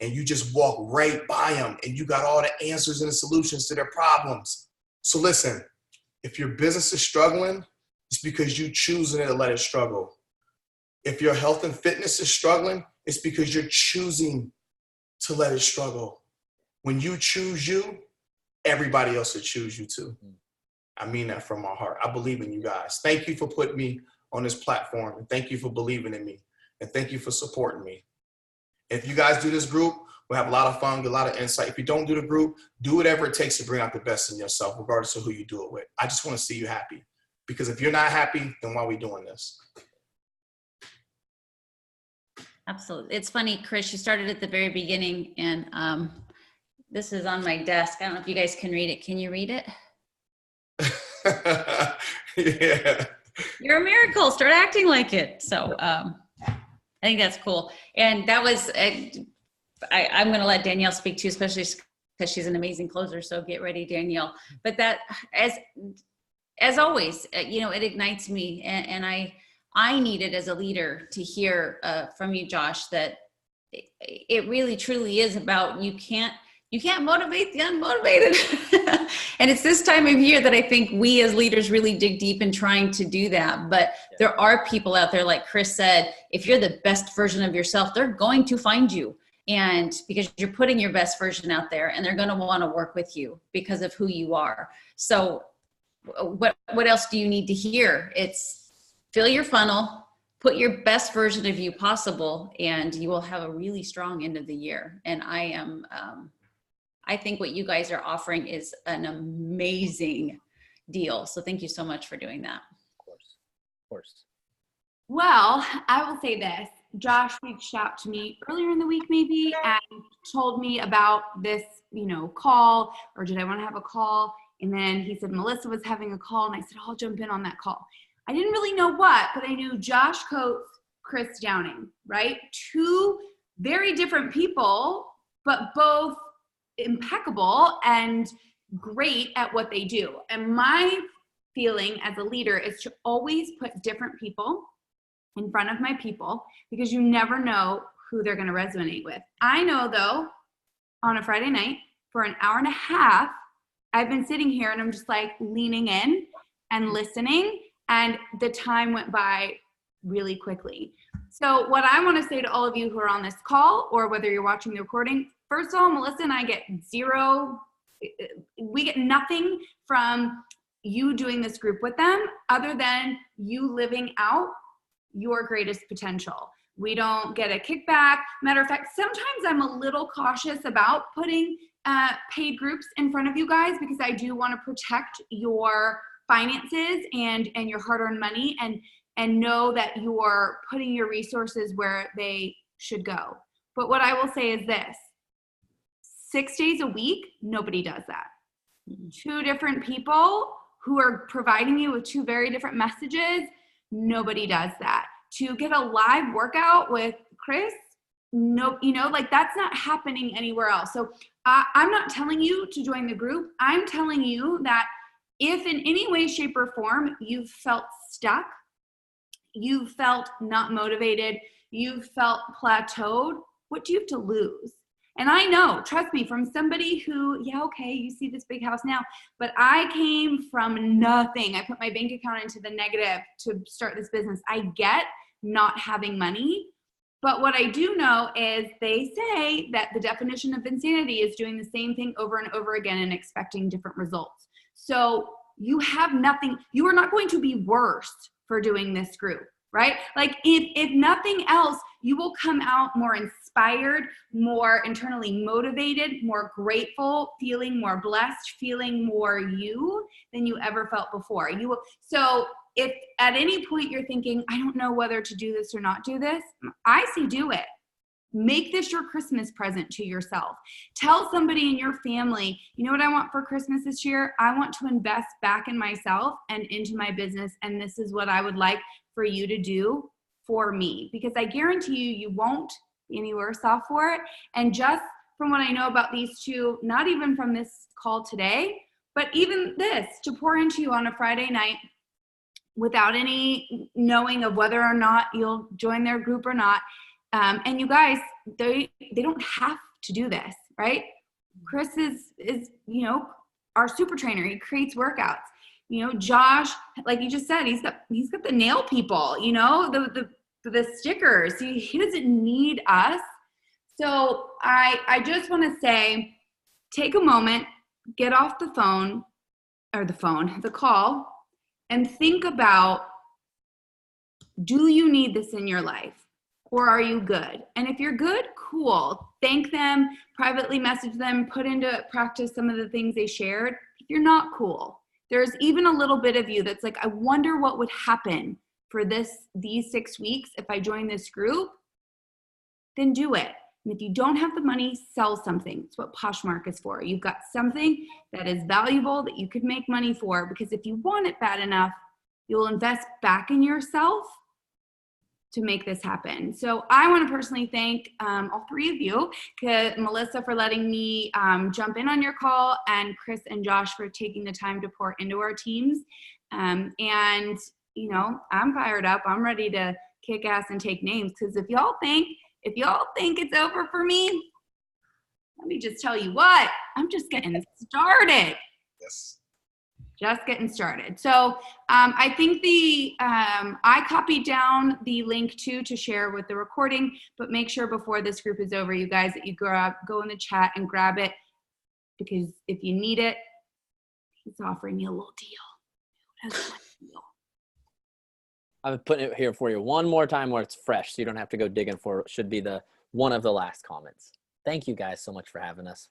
And you just walk right by them and you got all the answers and the solutions to their problems. So listen, if your business is struggling, it's because you're choosing to let it struggle. If your health and fitness is struggling, it's because you're choosing to let it struggle. When you choose you, everybody else will choose you too. I mean that from my heart. I believe in you guys. Thank you for putting me on this platform. And thank you for believing in me. And thank you for supporting me. If you guys do this group, we'll have a lot of fun, get a lot of insight. If you don't do the group, do whatever it takes to bring out the best in yourself, regardless of who you do it with. I just want to see you happy. Because if you're not happy, then why are we doing this? Absolutely. It's funny, Chris, you started at the very beginning, and this is on my desk. I don't know if you guys can read it. Can you read it? Yeah. You're a miracle. Start acting like it. So I think that's cool. And that was, I'm going to let Danielle speak too, especially because she's an amazing closer. So get ready, Danielle. But that, as always, you know, it ignites me. And I needed as a leader to hear from you, Josh, that it really truly is about you can't motivate the unmotivated. And it's this time of year that I think we as leaders really dig deep in trying to do that. But there are people out there, like Chris said, if you're the best version of yourself, they're going to find you. And because you're putting your best version out there, and they're going to want to work with you because of who you are. So what else do you need to hear? It's fill your funnel, put your best version of you possible, and you will have a really strong end of the year. And I think what you guys are offering is an amazing deal. So thank you so much for doing that. Of course. Well, I will say this. Josh reached out to me earlier in the week maybe and told me about this, you know, call, or did I want to have a call? And then he said Melissa was having a call, and I said, I'll jump in on that call. I didn't really know what, but I knew Josh Coates, Chris Downing, right? Two very different people, but both impeccable and great at what they do. And my feeling as a leader is to always put different people in front of my people, because you never know who they're going to resonate with. I know though, on a Friday night for an hour and a half, I've been sitting here and I'm just like leaning in and listening, and the time went by really quickly. So what I want to say to all of you who are on this call, or whether you're watching the recording, first of all, Melissa and I get we get nothing from you doing this group with them other than you living out your greatest potential. We don't get a kickback. Matter of fact, sometimes I'm a little cautious about putting paid groups in front of you guys, because I do want to protect your finances and your hard-earned money, and know that you're putting your resources where they should go. But what I will say is this: 6 days a week, nobody does that. Two different people who are providing you with two very different messages, nobody does that. To get a live workout with Chris, no, you know, like that's not happening anywhere else. So I'm not telling you to join the group. I'm telling you that if in any way, shape, or form you've felt stuck, you felt not motivated, you felt plateaued, what do you have to lose? And I know, trust me, from somebody who, yeah, okay, you see this big house now, but I came from nothing. I put my bank account into the negative to start this business. I get not having money, but what I do know is they say that the definition of insanity is doing the same thing over and over again and expecting different results. So you have nothing, you are not going to be worse for doing this group, right? Like if nothing else, you will come out more inspired, more internally motivated, more grateful, feeling more blessed, feeling more you than you ever felt before. You will. So if at any point you're thinking, I don't know whether to do this or not do this, I say do it. Make this your Christmas present to yourself. Tell somebody in your family, you know what I want for Christmas this year? I want to invest back in myself and into my business, and this is what I would like for you to do for me. Because I guarantee you won't be any worse off for it. And just from what I know about these two, not even from this call today, but even this, to pour into you on a Friday night without any knowing of whether or not you'll join their group or not. And you guys, they don't have to do this, right? Chris is, you know, our super trainer. He creates workouts. You know, Josh, like you just said, he's got the nail people, you know, the stickers. He doesn't need us. So I just want to say, take a moment, get off the call, and think about, do you need this in your life? Or are you good? And if you're good, cool. Thank them, privately message them, put into practice some of the things they shared. If you're not, cool. There's even a little bit of you that's like, I wonder what would happen for these 6 weeks if I join this group. then do it. And if you don't have the money, sell something. It's what Poshmark is for. You've got something that is valuable that you could make money for, because if you want it bad enough, you'll invest back in yourself to make this happen. So I want to personally thank all three of you, Melissa for letting me jump in on your call, and Chris and Josh for taking the time to pour into our teams. And, you know, I'm fired up. I'm ready to kick ass and take names, because if y'all think it's over for me, let me just tell you what, I'm just getting started. Yes. Just getting started. So I think I copied down the link too to share with the recording, but make sure before this group is over, you guys, that you go in the chat and grab it, because if you need it, he's offering you a little deal. I'm putting it here for you one more time where it's fresh, so you don't have to go digging for it. Should be one of the last comments. Thank you guys so much for having us.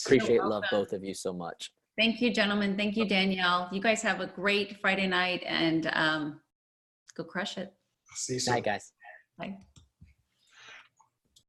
Appreciate, love both of you so much. Thank you, gentlemen. Thank you, Danielle. You guys have a great Friday night, and go crush it. See you soon. Night, guys. Bye.